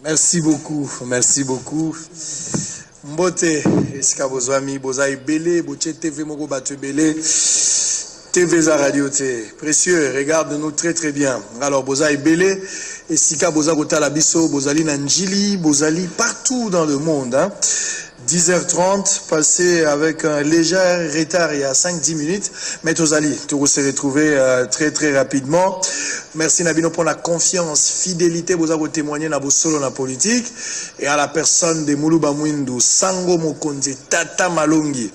Merci beaucoup, merci beaucoup. Mbote, esika bozwami, bozai belé, boche TV moko batu belé, TV za radio te. Précieux, regarde-nous très très bien. Alors bozai belé, esika boza kota la biso, bozali na njili, bozali partout dans le monde. Hein. 10h30, passé avec un léger retard il y a 5-10 minutes. Mais Tozali, tout se retrouver très très rapidement. Merci Nabino pour la confiance, fidélité, vous avez témoigné dans vos solo la politique. Et à la personne de Moulouba Mwindu, Sango Mokonzi, Tata Malongi.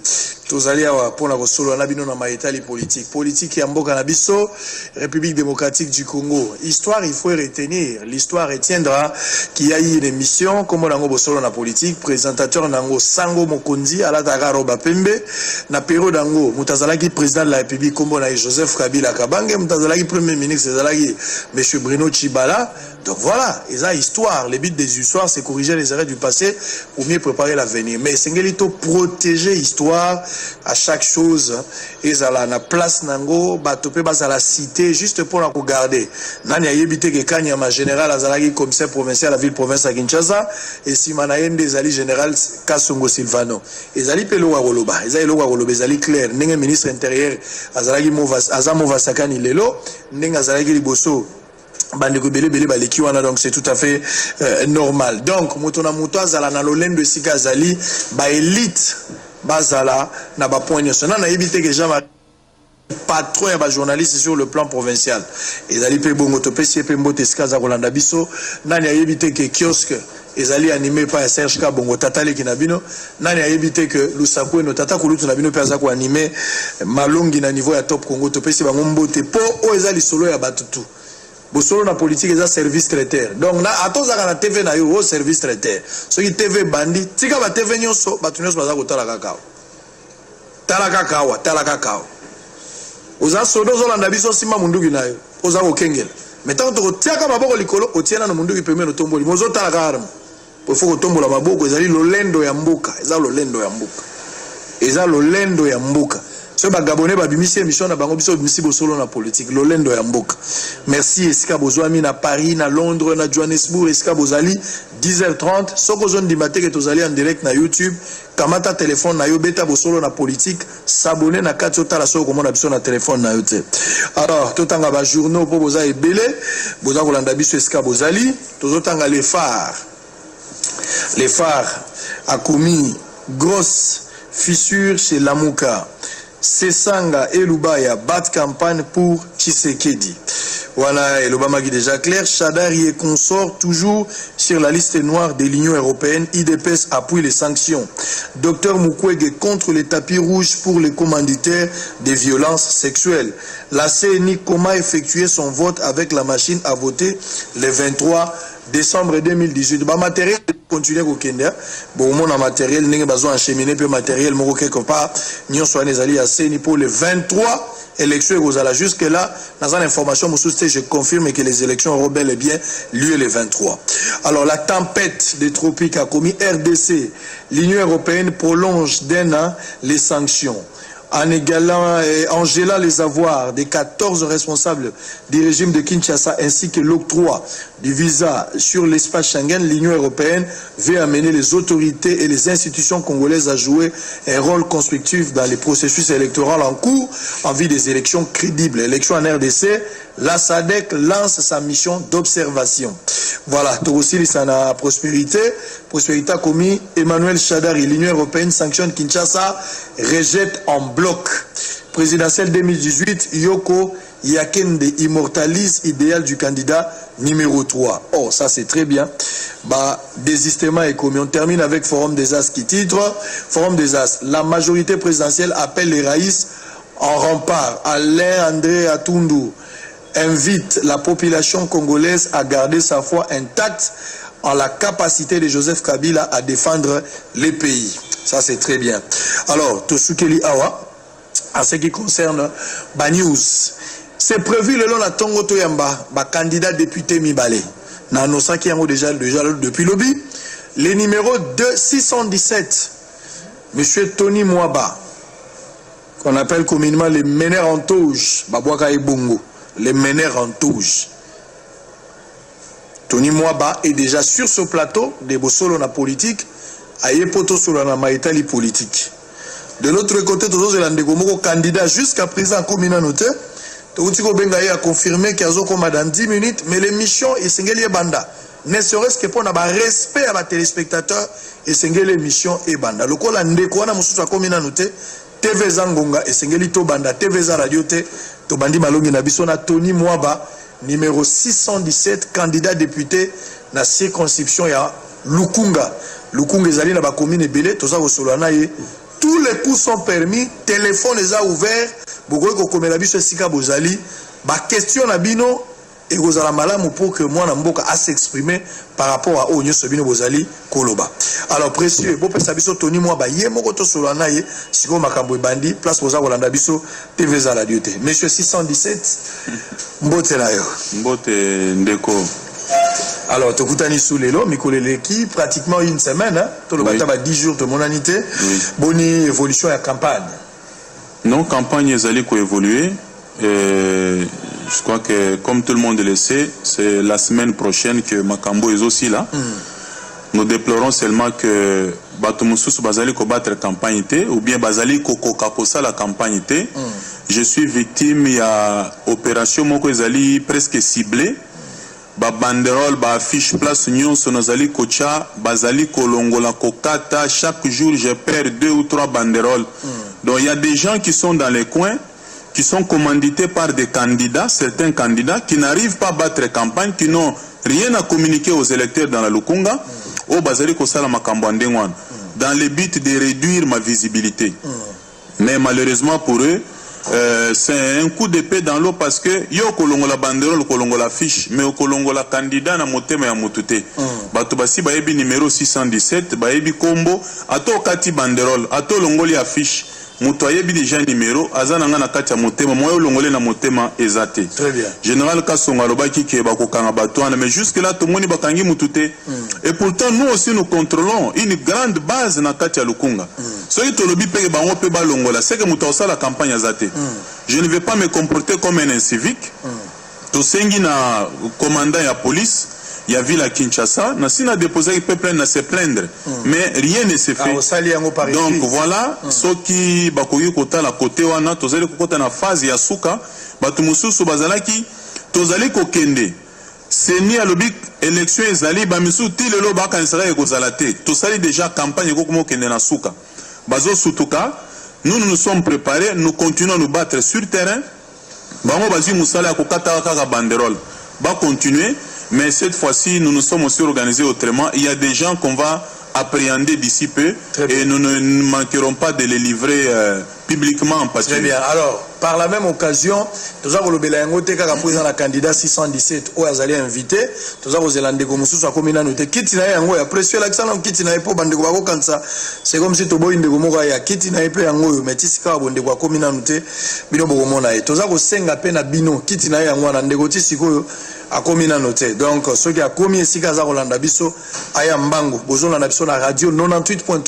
Tozali pour la solo Nabino dans maïtali politique. Politique et Amboka Nabiso, République démocratique du Congo. Histoire, il faut retenir. L'histoire retiendra qu'il y a eu une émission, comme on a solo la politique, présentateur Nango Sango Mokonzi, à la Tagaro Bapembe, na Pero Dango, Moutazalaki, président de la République, comme on a Joseph Kabila Kabange, Moutazalaki, premier ministre, Zalaki, M. Bruno Tshibala. Donc voilà, et ça, histoire, les buts des histoires, c'est corriger les erreurs du passé pour mieux préparer l'avenir. Mais c'est protéger l'histoire à chaque chose. Et ça, la place Nango, Batopé, à la cité, juste pour la regarder. Nani a évité que Kanyama général Azalaki, commissaire provincial à la ville province à Kinshasa, et Simanayen des alliés général Kassongo Silvano. Et Zali Pelo Waroloba, et Zali Waroloba, Zali clair, Nenga ministre intérieur, Azamo Vasakani Lelo, Nenga Zalaki Liboso. Donc c'est tout à fait normal. Donc motona moto azala na lolendo sika zali ba élite bazala na ba point national na éviter que jamais patron et ba journaliste sur le plan provincial. Et zali pe bongo to pesi pe mbote sika za kolanda biso nani a éviter que kiosque ezali animé par Serge Kabongo Tatale Kinabino nani a éviter que Lusaku no Tata Kulutu Nabino pe azako animé malongi na niveau ya top Congo to pesi bango mbote po o ezali solo ya batutu. Bosolo na politique est un service traiteur. Donc na atozaka na TV na yo service traiteur. Ce qui TV bandi, tika ba TV nyonso, ba tunyo baza ko tala kakao. Tala kakao. Oza sodo zo landa biso sima munduki na yo. Oza ko kengela. Mais tant to tiaka maboko likolo, otiena na munduki pembe no tomboli. Mozo tala kakao. Po foko tombola maboko ezali lolendo ya mboka. Eza lolendo ya mboka. Ce bagabonné babimisi émission na bango biso bimisi bosolo na politique lolendo ya mboka. Merci esika bozwami na Paris, na Londres, na Johannesburg, esika bozali 10h30 soko zone di matin que tozali en direct na YouTube, kamata téléphone na yo beta bosolo na politique, s'abonner na kati otala soko komona biso na téléphone na yo te. Alors, totanga ba journaux po boza ebele, boza kolanda biso esika bozali, tozotanga les phares. Les phares a commis grosse fissure chez Lamuka. Sesanga et Lubaya battent campagne pour Tshisekedi. Voilà, et l'Obama qui déjà clair. Chadari et consort toujours sur la liste noire de l'Union européenne. IDPS appuie les sanctions. Docteur Mukwege contre les tapis rouges pour les commanditaires des violences sexuelles. La CNI comment effectuer son vote avec la machine à voter le 23 décembre 2018. Bah matériel continuer au Kenya. Bon mon matériel n'est pas besoin acheminer peu matériel mon quelque part. Nyon soit les alliés à CNI pour le 23 élections et jusque là dans une information je confirme que les élections auront bel et bien lieu le 23. Alors la tempête des tropiques a commis RDC. L'Union européenne prolonge d'un an les sanctions. En gelant les avoirs des 14 responsables du régime de Kinshasa ainsi que l'octroi du visa sur l'espace Schengen, l'Union européenne veut amener les autorités et les institutions congolaises à jouer un rôle constructif dans les processus électoraux en cours en vue des élections crédibles. Élections en RDC, la SADC lance sa mission d'observation. Voilà, tout aussi la prospérité a commis Emmanuel Chadari. L'Union européenne sanctionne Kinshasa, rejette en bloc. Présidentielle 2018, Yoko Yakende immortalise idéal du candidat numéro 3. Oh, ça c'est très bien. Bah, désistement est commis. On termine avec Forum des As qui titre Forum des As. La majorité présidentielle appelle les Raïs en rempart. Alain André Atundu invite la population congolaise à garder sa foi intacte en la capacité de Joseph Kabila à défendre les pays. Ça c'est très bien. Alors, Tosukeli Awa, en ce qui concerne News, c'est prévu le long de la Tongo Toyamba, candidat député Mibale. Nanosa qui a déjà depuis lobby. Le numéro 617, Monsieur Tony Mwaba, qu'on appelle communément les meneurs en touche, Babouaka et Bongo, les meneurs en touche. Tony Mwaba est déjà sur ce plateau de Bosolo na politique, aye poto sur la maïtali politique. De l'autre côté, tous les Landegomoko candidats jusqu'à présent comme il a noté, Toutiko Bengaye a confirmé qu'il y a comme dans 10 minutes, mais l'émission est Sengeli Banda. Ne serait-ce que pour avoir respect à la téléspectateur et Sengeli émission et Banda. Le coup Landeko na mususu comme il a noté, TV Zangonga et Sengeli to Banda, TV za radio te, to bandi malongi na biso na Tony Mwaba, numéro 617, candidat député na circonscription ya Lukunga. Lukunga ezali na ba commune belé, toza ko solana ye. Tous les coups sont permis, téléphone les a ouverts, beaucoup de comméla biso sika bozali, ba question na bino et gozala malamu pour que moi na mboka a s'exprimer par rapport à onyo sobino bozali koloba. Alors précieux, bo pesa biso Tony Mwaba ye moko to solana ye, siko makambo bandi, place boza kolanda biso TV za radio te. Monsieur 617, mbote na yo. Mbote ndeko. Alors, tu as sous les lots, qui pratiquement une semaine, hein, tout le bâtiment 10 jours de monanité, bonne évolution à la campagne. Non, campagne est allée évoluer. Je crois que, comme tout le monde le sait, c'est la semaine prochaine que Makambo est aussi là. Nous déplorons seulement que Batumoussous Bazali ko battre campagne ou bien Bazali ko kokakosa la campagne. Je suis victime, il y a opération Moko Ezali presque ciblée. Ba banderole, ba affiche place Nyon Sonozali Kocha, Bazali Kolongola Kokata, chaque jour je perds 2 ou 3 banderoles. Donc il y a des gens qui sont dans les coins, qui sont commandités par des candidats, certains candidats, qui n'arrivent pas à battre campagne, qui n'ont rien à communiquer aux électeurs dans la Lukunga, au Bazali Kosala Makambandengwan, dans le but de réduire ma visibilité. Mais malheureusement pour eux, c'est un coup d'épée dans l'eau parce que yo kolongo la banderole, kolongo la fiche, mais kolongo la candidat na motema ya mutute. Bato basi baebi numéro 617, baebi kombo, ato kati banderole, ato longoli affiche. Muto ayebi déjà numéro, azana nga na kati ya motema, moyo longole na motema ezate. Très bien. Général Kassonga lobaki ke bakokanga batwana, mais jusque là tout moni bakangi mutute. Et pourtant nous aussi nous contrôlons une grande base na kati ya Lukunga. Soki tolobi peke bango pe balongola, c'est que muto osala campagne azate. Je ne vais pas me comporter comme un incivique. Tosengi na commandant ya police. Il y a ville à Kinshasa, n'a déposé il peut plaindre, se plaindre, mais rien ne s'est fait. Donc voilà, ceux qui bakoyi kota la côté wana, tozali kota na phase ya suka, batumususu bazalaki, tozali kokende. Seni alobik élection ezali bamisu ti lelo bakanisaka ekozalate. Tozali déjà campagne kokomo kende na suka. Bazo sutuka, nous nous sommes préparés, nous continuons à nous battre sur terrain. Bango bazi musala kokata kaka banderole. Ba continuer. Mais cette fois-ci, nous nous sommes aussi organisés autrement. Il y a des gens qu'on va appréhender d'ici peu et nous ne manquerons pas de les livrer publiquement en pâture. Très bien. Alors, par la même occasion, nous avons le Bélangote qui a présenté la candidat 617 où ils allaient inviter. Nous avons Zélande comme sous sa commune noté. Kitina yango ya précieux l'accent en kitina pour bande ko comme ça. C'est comme si tobo inde ko moko ya kitina pe yango mais tisika bonde ko commune noté bino bo mona et. Nous avons senga pe na bino kitina yango na ndeko tisiko a commune noté. Donc ceux qui a commis ici kaza Rolanda biso aya mbango bozo na biso na radio 98.3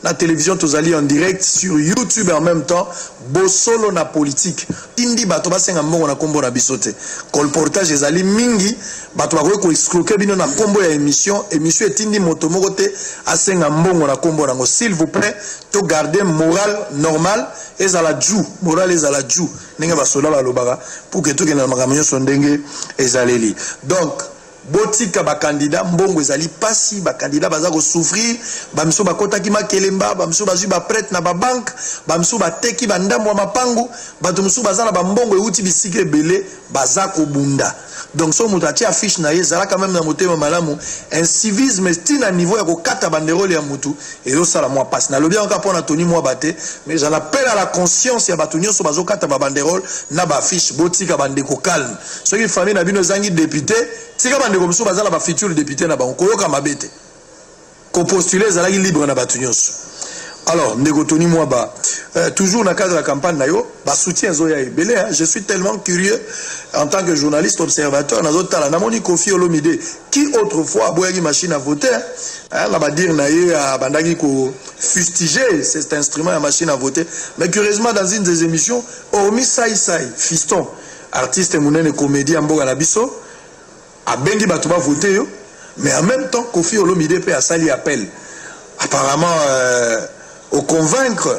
na télévision tozali en direct sur YouTube en même temps Bosolo na politique tindi bato basenga mbongo na kombo na bisote colportage ezali mingi bato bakoki ko escroquer bino na kombo ya émission etindi moto moko te asenga mbongo na kombo nango s'il vous plaît to garder moral normal ezala ju moral ezala ju ndenge basola balobaka pour que to kena makambo nyonso ndenge ezaleli donc botika ba candidat mbongo ezali pasi ba candidat baza ko souffrir ba miso ba kotaki makelemba ba miso bazui ba prête na ba banque ba miso ba teki ba ndambo mapangu ba to miso baza na ba mbongo euti bisike belé baza ko bunda donc so mutati affiche na yezala quand même na motema malamu un civisme style à niveau ya ko kata banderole ya mutu et yo sala moi passe na lobi encore pour Tony Mwaba te mais j'en appelle à la conscience ya bato nyonso bazo kata ba banderole na ba affiche botika bandeko calme so ki famille na bino zangi député tika bandeko musu bazala ba futur député na ba koyoka mabete ko postuler zalaki libre na bato nyonso. Alors, ndeko Tony Mwaba, toujours dans le cadre de la campagne, bah soutien Zoya Ebele. Je suis tellement curieux en tant que journaliste observateur. Dans d'autres temps, Namoni Kofi Olomide, qui autrefois a boyagi machine à voter, on va dire naïe à bandagi ko fustiger cet instrument à machine à voter. Mais curieusement, dans une des émissions, hormis Sai Fiston, artiste mounene comédien Mboga Nabiso, a bengi bato ba voter yo, mais en même temps Kofi Olomide peut a sali appel apparemment au convaincre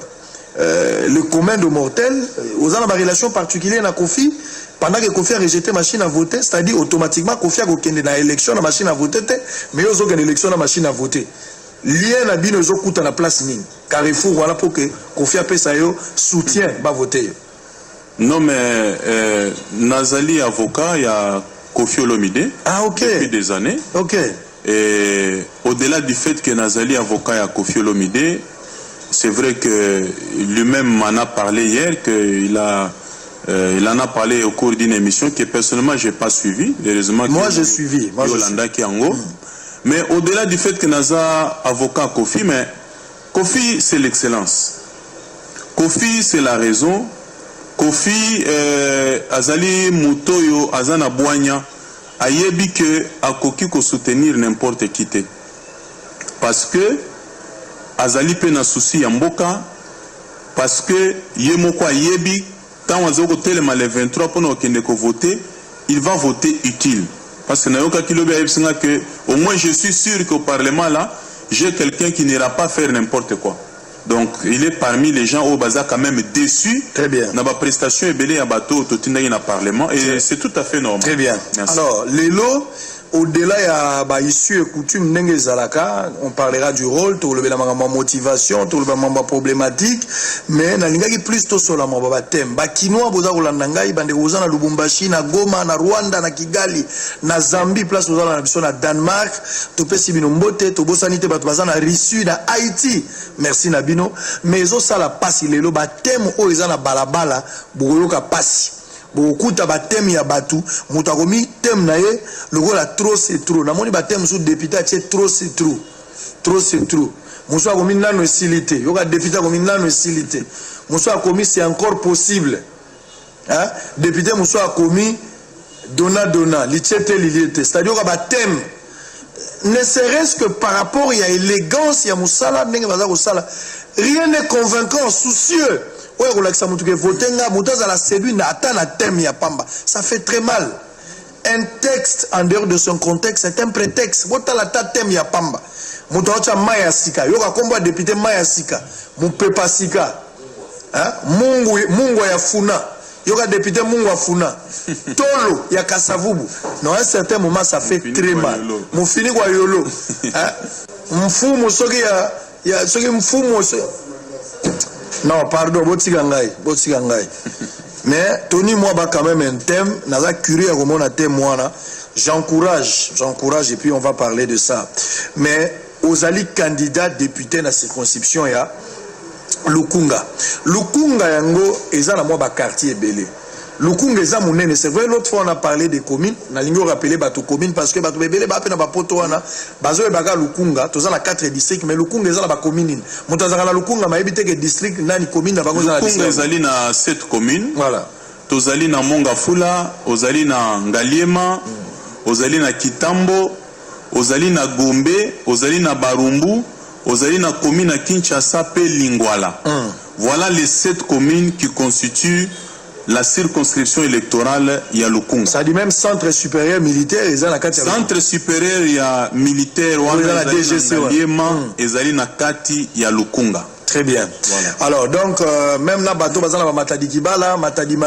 le commun de mortels aux en relation particulière na Kofi pendant que Kofi a rejeté machine à voter, c'est-à-dire automatiquement Kofi a gokende na élection na machine à voter mais yo zo gagner élection na machine à voter. Lien na bino zo kuta na place nini Carrefour voilà pour que Kofi a pesa yo soutien ba voter. Non mais Nazali avocat il y a Kofi Olomide depuis des années. OK. Et au-delà du fait que Nazali avocat à Kofi Olomide, c'est vrai que lui-même m'en a parlé hier, qu'il en a parlé au cours d'une émission que personnellement je n'ai pas suivi. Moi j'ai suivi. Mais au-delà du fait que Naza avocat à Kofi, mais Kofi c'est l'excellence. Kofi c'est la raison. Kofi Azali Mutoyo Azana Boigna. Ayebi que akoki ko soutenir n'importe qui te parce que azali pe na souci ya mboka parce que yemoko ayebi tant azoko telema le 23 pour no kende ko voter il va voter utile parce que na yoka kilobi ayebsinga que au moins je suis sûr qu'au parlement là j'ai quelqu'un qui n'ira pas faire n'importe quoi. Donc il est parmi les gens au bazar quand même déçus. Très bien. N'a pas prestation et belé à bateau totina na parlement et c'est tout à fait normal. Très bien. Merci. Alors les lots au-delà ya issue et coutume nenge zalaka, on parlera du rôle, tout le mamba motivation, tout le mamba problématique, mais na lingaki plus to sur la mamba thème. Ba kinoa boza kolanda ngai bande koza na Lubumbashi, na Goma, na Rwanda, na Kigali, na Zambie, place boza na biso na Danemark, to pesi bino mbote, to bosanite bato baza na Russie, na Haïti. Merci na bino, mais zo sala pasi lelo ba thème o eza na balabala, boyoka pasi. Beaucoup de thème ya batu mutakomi thème na ye lokola trop c'est trop namoni ba thème sous député c'est trop c'est trop trop c'est trop muso akomi nano esilité yoka député akomi nano esilité muso akomi c'est encore possible hein député muso akomi dona lichete liliete c'est-à-dire yoka ba thème ne serait-ce que par rapport à élégance ya musala ndenge baza ko sala rien n'est convaincant soucieux. Ça fait très mal. Un texte en dehors de son contexte, c'est un prétexte. Député Maya Sika, Mupepa Sika, Mungu ya Funa, Yoga député Mungu ya Funa, Tolo ya Kasavubu. Non, à un certain moment, ça fait très mal. Mufini kwa Yolo, Mfumu soki ya soki Mfumu. Non, pardon, botigangai. Mais Tony moi ba quand même un thème, naza curieux comment on a thème moi j'encourage et puis on va parler de ça. Mais aux alliés candidats députés dans la circonscription ya Lukunga yango eza na moi ba quartier belé. Lukunga eza munene, c'est vrai l'autre fois on a parlé des communes, na lingo rappeler bato commune parce que bato belé ba pe na ba poto wana, bazo baga Lukunga, toza na 4 districts mais Lukunga eza na ba commune. Motaza na Lukunga ma ebite que district nani commune na bango za na district. Lukunga ezali na 7 communes. Voilà. Tozali na Mongafula, ozali na Ngaliema, ozali na Kitambo, ozali na Gombe, ozali na Barumbu, ozali na commune na Kinshasa pe Lingwala. Voilà les 7 communes qui constituent la circonscription électorale ya Lukunga. Ça dit même centre supérieur militaire et la kati centre supérieur ya militaire wana Ngaliema ezali na kati ya Lukunga. Très bien. Voilà. Alors donc même na bato bazana ba Matadi Kibala, Matadi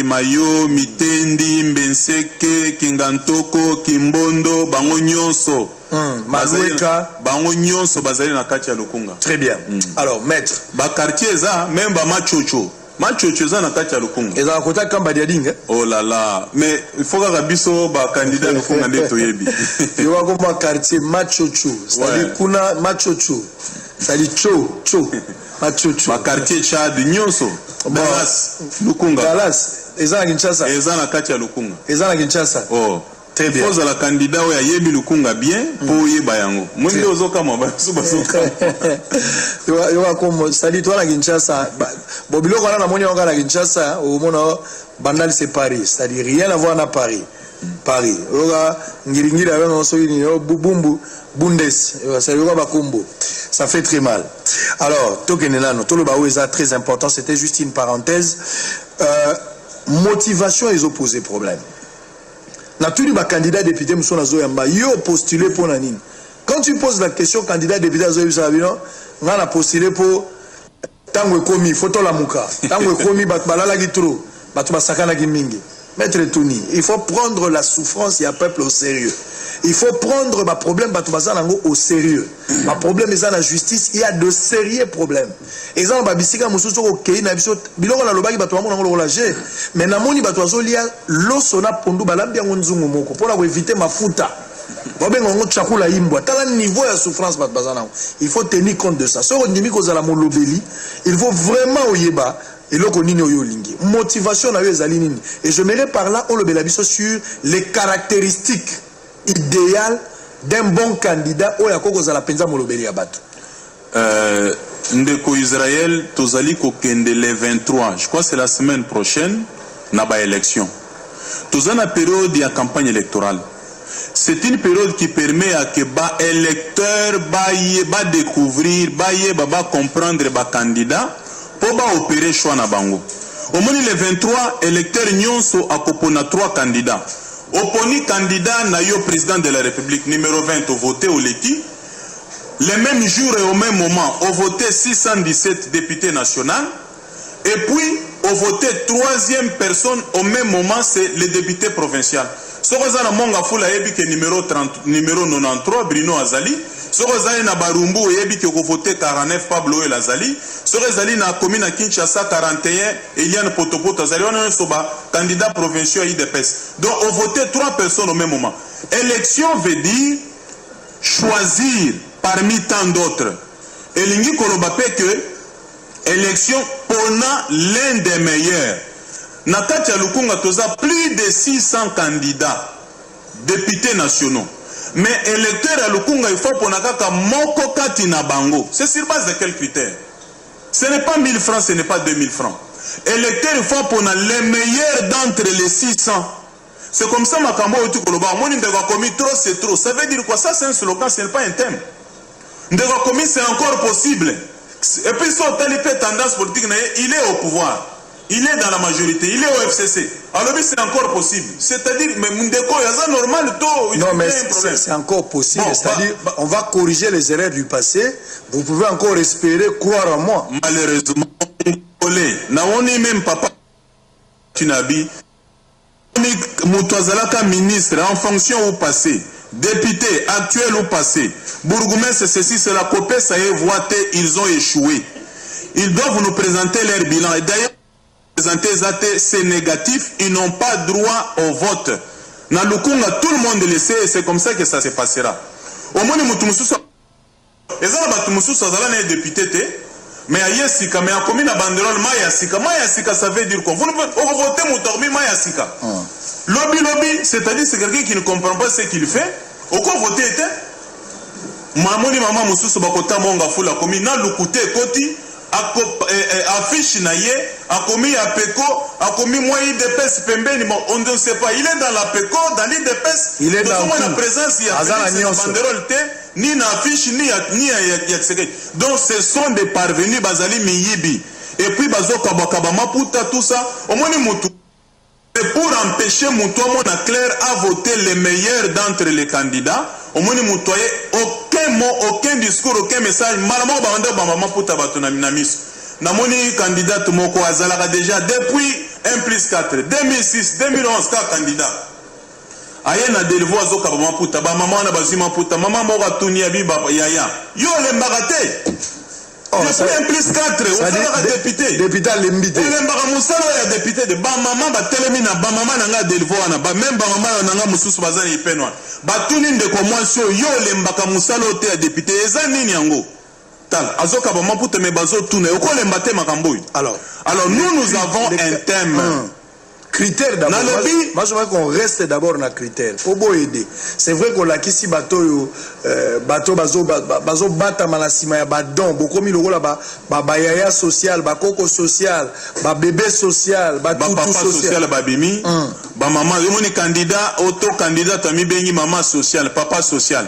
Mayo, Mitendi, Mbenseke, Kingantoko, Kimbondo, Bango Nyonso. Mazueka, Bango Nyonso bazali na kati ya Lukunga. Très bien. Alors maître, ba quartier za même ba Machocho. Machocho za na kati ya Lukunga. Eza kota kamba dia dinga. Oh là là, mais il faut que biso ba candidat Lukunga ndeto yebi. Yo wa ko quartier Machocho, c'est-à-dire kuna Machocho. C'est-à-dire Cho. Machocho. Ma quartier Tchad Nyonso. Dallas Lukunga. Dallas eza na Kinshasa. Eza na kati ya Lukunga. Eza na Kinshasa. Oh. Très bien. Pose la candidat ya yebi Lukunga bien pour yeba yango. Mwende ozoka mwa subasoka. Yo comme c'est-à-dire toi na Kinshasa. Bobilo kana na moni nga na Kinshasa au mona bandal c'est Paris, c'est-à-dire rien à voir na Paris. Paris. Yoga ngiringira avec on soyini yo bubumbu bundes. Ça yoga bakumbo. Ça fait très mal. Alors, Tokenelano, Tolobaoueza, très important, c'était juste une parenthèse. Motivation et opposés problème. Na tous les candidats députés moussona zoyamba yo postulé pour nanine. Quand tu poses la question candidat député zoyamba on a postulé pour tango komi photo la muka tango komi batbalala gitro batba sakana gimingi. Maître Touni, il faut prendre la souffrance du peuple au sérieux. Il faut prendre ma problème au sérieux. Ma problème est dans la justice, il y a de sérieux problèmes. Exemple babisika mususu ko kei na biso biloko na lobaki bato bango ngolo lager. Mais na moni bato azolia losona pondu balambi yango nzungu moko pour éviter mafuta. Babengo ngo chakula imbwa. Tala niveau de souffrance bato bazana. Il faut tenir compte de ça. So ndimi ko zala molobeli, il faut vraiment oyeba et là, motivation et je m'irai par là, on le bélabiso sur les caractéristiques idéales d'un bon candidat au Yakoko Zalapenza Molobeli Abato. Ndeko Israël, Tozali Kokende le 23, je crois que c'est la semaine prochaine, n'a pas élection. Tozana période de campagne électorale. C'est une période qui permet à que les électeurs découvrir, comprendre les candidats. Pour opérer choix na bango. Au moins les 23 électeurs nyonso akopona 3 candidats. Oponi candidat na yo président de la République numéro 20 au voté au Leki. Le même jour et au même moment, au voté 617 députés nationaux. Et puis, au voté 3e personne au même moment, c'est le député provincial. Sokozana monga fula ebi ke numéro 93 Bruno Azali. Sokozali na Barumbu ebi ke ko voté 49 Pablo El Azali. Sokozali na commune à Kinshasa 41 Eliane Potopoto Azali. On a soba candidat provincial IDPS. Donc on voté 3 personnes au même moment. Élection veut dire choisir parmi tant d'autres. Et lingi kolobape que élection pona l'un des meilleurs. Nakati Lukunga toza plus de 600 candidats députés nationaux. Mais électeurs à Lukunga il faut pour nakaka moko kati na bango. C'est sur base de quels critères? Ce n'est pas 1000 francs, ce n'est pas 2000 francs. Électeurs il faut pour les meilleurs d'entre les 600. C'est comme ça makambo otu koloba moni ndeka komi trop c'est trop. Ça veut dire quoi? Ça c'est un slogan, ce n'est pas un thème. Ndeka komi c'est encore possible. Et puis son telle tendance politique il est au pouvoir. Il est dans la majorité, il est au FCC. Alors c'est encore possible. C'est-à-dire, mais Mundeko, c'est normal, tout. Non, mais c'est encore possible. Bon, c'est-à-dire, on va corriger les erreurs du passé. Vous pouvez encore espérer croire en moi. Malheureusement, on n'est même papa. Tu n'as Moutouazalaka ministre en fonction au passé, député actuel au passé, bourgmestre, ceci, c'est la copie, ça y est, voité, ils ont échoué. Ils doivent nous présenter leur bilan. Et d'ailleurs, c'est négatif, ils n'ont pas droit au vote. Dans le Congo, tout le monde le sait et c'est comme ça que ça se passera. Au moins, les députés, mais à Yessika, mais à commune à banderole, Mayasika, ça veut dire quoi? Vous votez Moutormi Mayasika. Lobby, c'est-à-dire c'est quelqu'un qui ne comprend pas ce qu'il fait. Au quoi voter était? Mamoni Maman Moussou Bakota Monga Fula commune, n'a le côté Koti. Affiche naye a commis à Peko a commis moi IDPS Pembeni on ne sait pas il est dans la Peko dans l'IDPS il est dans la présence il y a banderole ni na affiche ni donc ce sont des parvenus bazali miyibi et puis bazoka bakabama puta tout ça au moins mutu c'est pour empêcher Moutouamon à clair à voter les meilleurs d'entre les candidats. Au moins, Moutouaye, aucun mot, aucun discours, aucun message. Malama Banda Bamama Pouta Batonaminamis. Namoni candidat Moko Azalaka déjà depuis 1+4, 2006, 2011, 4 candidats. Ayen a des voix au Kabama Pouta, Bamama Bazima Pouta, Maman Mora Touniabi Baba Yaya. Yo l'embarate. Depuis 1+4, on a député. Député à l'embité. On a député de Bamama, Batelemina, Bamama Nanga Delvoana, même Bamama Nanga Moussous Bazani Penwa. Batunin de Komwansio, Yo Lembaka Moussalo Té député, Ezani Nyango. Tal, Azoka Bamapoute me Bazo Toune, Oko Lembate Makamboui. Alors, nous avons un thème. Critère d'abord. Moi, je voudrais qu'on reste d'abord dans le critère. Faut beau aider. C'est vrai qu'on a ici bateau bazo bata malasima ya badon. Beaucoup mis le rôle là ba yaya social, ba coco social, ba bébé social, ba tout social, ba bimi, ba maman. Yo moni candidat, auto candidat tami bengi maman social, papa social.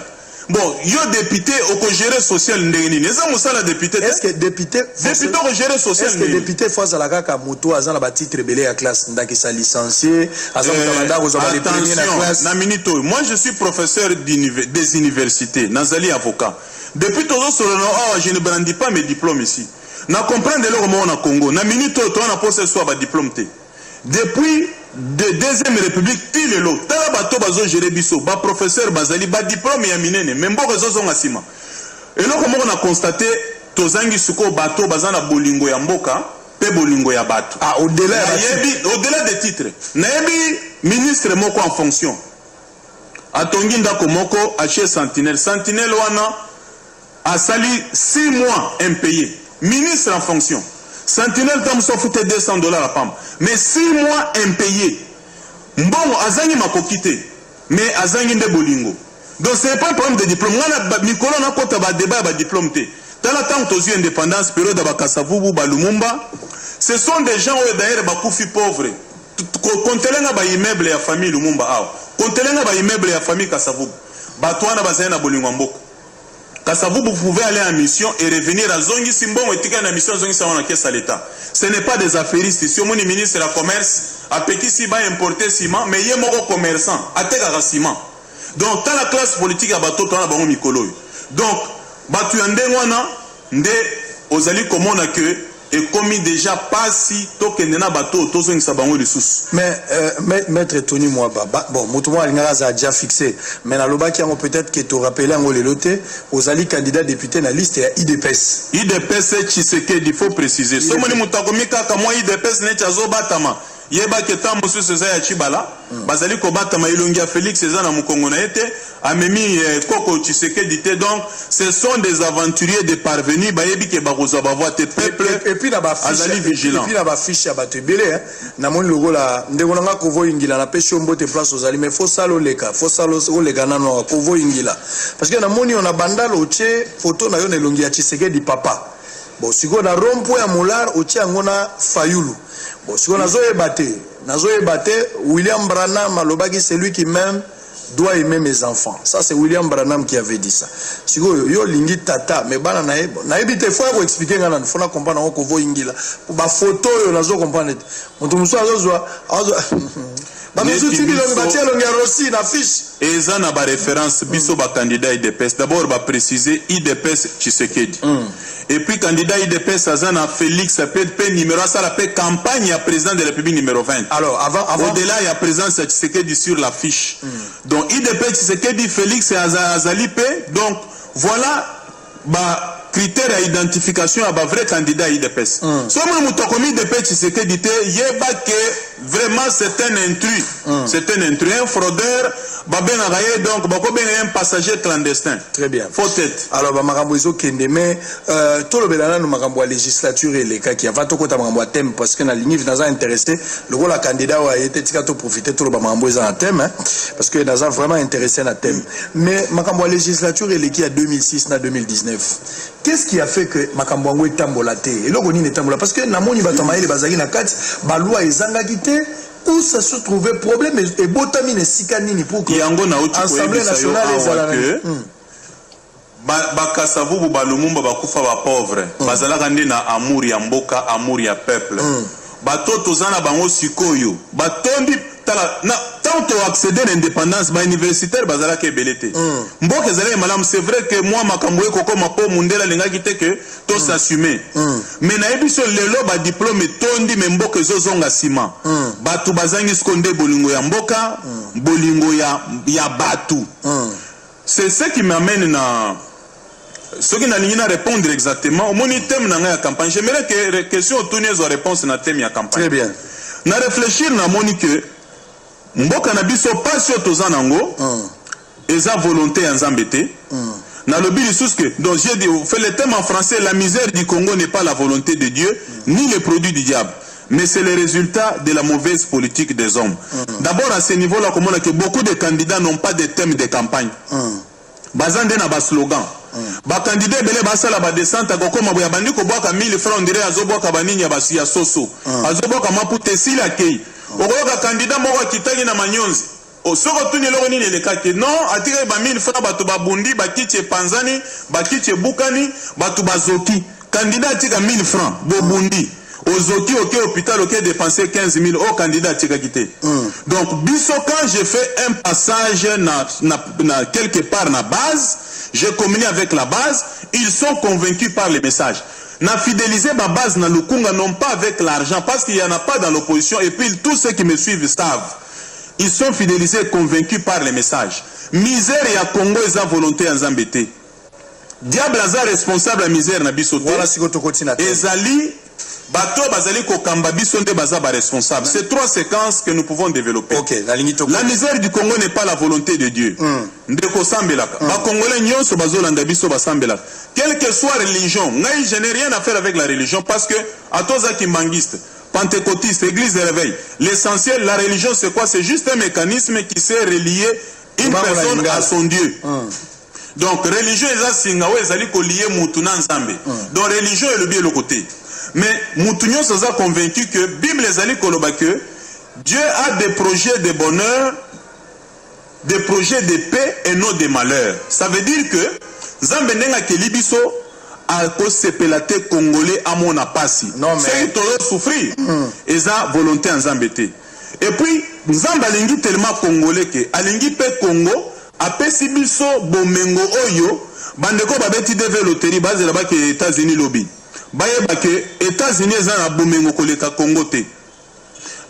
bon yo député oko gérer social ndeni neza musala député est-ce que député oko gérer social est-ce que député fois la kaka moto azana ba titre belé à classe ndaki sa licencié azana ko za les premiers na classe na minito moi je suis professeur des universités nazali avocat depuis toujours sur je ne brandis pas mes diplômes ici na comprendre le comment on a Congo na minito to na poste soit ba diplôme té depuis de deuxième république ti lelo tala bato bazo gérer biso ba professeur bazali ba diplôme ya minene même bo réseau zonga sima et là comment on a constaté tozangi suko bato bazana bolingo ya mboka pe bolingo ya bato au-delà des titres nayebi ministre moko en fonction atongi ndako moko ache sentinelle wana asali 6 mois impayé ministre en fonction sentinelle tam so fouté $200 à pam mais 6 mois impayé mbongo azangi makokite mais azangi nde bolingo donc c'est pas un problème de diplôme ngana mikolo na kota ba débat ba diplôme té tala tant tozu indépendance période ba Kasavubu ba Lumumba ce sont des gens d'ailleurs ba kufi pauvre kontelenga ba immeuble ya famille Lumumba aw kontelenga ba immeuble ya famille Kasavubu batwana bazana bolingo mboko Kasavubu pouvait aller en mission et revenir à Zongi Simbon et tirer la mission Zongi Sawana caisse à l'État. Ce n'est pas des affairistes. Si on est ministre de la commerce, à Pékissi va importer ciment, mais il y a un commerçant, à Tegara ciment. Donc, dans la classe politique, à Bato, tu as un Mikolo. Donc, Batu Yandengwana, Nde, Ozali, comme on a que, et commis déjà pas si tokenena bateau tozo ngisabango lisusu mais maître Tony Mwaba bon motumo alingara a déjà fixé mais na loba qui peut-être que tu rappelles ngo le loté ozali candidat député na liste ya IDPS Tshisekedi il faut préciser so moni mutakomi kaka moi IDPS ne chazo batama yeba ke tambo su seza ya Chibala bazali ko batama ilongia Félix eza na mukongo na ete amemi koko Tshisekedi te donc ce sont des aventuriers de parvenus bayebi ke bakoza bavwa te peuple et puis na ba azali vigilant et puis na ba fiche ya bato belé na moni logo la ndeko nga kovo ingila na pesho mbote place ozali mais faut salo leka nano kovo ingila parce que na moni on a bandalo oche photo na yo na ilongia Tshisekedi papa bon siko na rompo ya molar oche ngona Fayulu. Bon, si on a battu, William Branham malobaki c'est lui qui même doit aimer mes enfants. Ça c'est William Branham qui avait dit ça. Si yo lingi tata mais bana na ebite faut ko expliquer ngana faut na comprendre ko vo ingila. Ba photo yo nazo comprendre. Monto muso azozwa ba muso tiki lo batia lo ngarossi na fiche. Et ça na ba référence biso ba candidat IDPS. D'abord ba préciser IDPS Tshisekedi. Et puis candidat IDPS Azana Félix P numéro ça la campagne à président de la République numéro 20. Alors avant au-delà il y a présence de Tshisekedi sur l'affiche. Donc IDPS Tshisekedi Félix et Azali P. Donc voilà bah critère à identification à vrai candidat IDPS. So moi mutokomi IDPS Tshisekedi te yeba que vraiment c'est un intrus. C'est un intrus, un fraudeur. Donc, un passager clandestin. Très bien. Faut être. Alors, makambo izo kende mais tout le belana no makambo législature et les cas qui avant tout kota makambo thème parce que na ligne naza intéressé le rôle candidat wa été tika to profiter tout le makambo izo en thème parce que naza vraiment intéressé na thème. Mais makambo législature et les qui à 2006 na 2019. Qu'est-ce qui a fait que makambo ngo etambola te? Et loko ni etambola parce que na moni batama ile bazaki na kati ba loi ezanga kité où ça se trouvait problème et botamine sikanini pour que l'Assemblée nationale est Bakasavubu ba Lumumba bakufa ba pauvre bazalaka nde na amour ya mboka amour ya peuple batoto zana bango sikoyo batondi tala na tant accéder à l'indépendance ba universitaire bazalaka ebelete mboka ezala malamu c'est vrai que moi makambo ekoko mapo mundela lenga kite que to s'assumer mais na ebiso lelo ba diplôme tondi me mboka ezozonga sima batu bazangi skonde bolingo ya mboka bolingo ya batu c'est ce qui m'amène na ce qui n'a rien à répondre exactement au moni thème na la campagne j'aimerais que question autour de réponse na thème ya campagne très bien na réfléchir na moni que mboka na biso pas sur tozanango eza volonté ya nzambe te na lobi lisusu que donc j'ai dit fait le thème en français la misère du Congo n'est pas la volonté de Dieu ni le produit du diable mais c'est le résultat de la mauvaise politique des hommes. D'abord à ce niveau-là comme on a que beaucoup de candidats n'ont pas de thème de campagne. Bazande na ba slogan. Ba candidat belé basala ba descente akokoma boya bandi ko boka 1000 francs ndire azoboka banini ya basi ya soso. Azoboka maputa sila kei. Okoyoka candidat moko kitaki na manyonzi. Soko tuni loko nini elekaki non atire ba 1000 francs bato babundi bakiche panzani bakiche bukani bato bazoki candidat tika 1000 francs bobundi ozoki ok hôpital ok dépenser 15 000 au candidat tika quitté. Donc biso quand j'ai fait un passage na quelque part na base, j'ai communié avec la base, ils sont convaincus par les messages. Na fidéliser ma base na lukunga non pas avec l'argent parce qu'il y en a pas dans l'opposition et puis tous ceux qui me suivent savent. Ils sont fidélisés, convaincus par les messages. Misère et à Congo, ils ont volonté en Zambété. Diable a responsable à misère na bisoté. Voilà ce que tu continues. Ezali, bato bazali kokamba bisonde baza ba responsable. C'est trois séquences que nous pouvons développer. Ok, la misère du Congo n'est pas la volonté de Dieu. Ndeko sambelaka. Ba Congolais nyonso bazolanda biso basambelaka. Quelle que soit religion, ngai je n'ai rien à faire avec la religion parce que atoza kimbangiste. Pentecôtiste, église de réveil. L'essentiel, la religion, c'est quoi? C'est juste un mécanisme qui sait relier une personne à son Dieu. Donc, religion, ils lié Moutounan Zambé. Donc, religion est le bien le côté. Mais Moutounan s'est convaincu que Bible les que Dieu a des projets de bonheur, des projets de paix et non de malheur. Ça veut dire que Zambé Nenga Kelibiso à cause de pelate congolais à mon apasi. C'est tout souffrir. Et ça volonté en Zambété. Et puis Nzamba lingi tellement congolais que alingi pe Congo a pesibiso bomengo oyo bandeko babeti deve loterie base là-bas que États-Unis lobby. Baye ba que États-Unis za na bomengo koleka Congo te.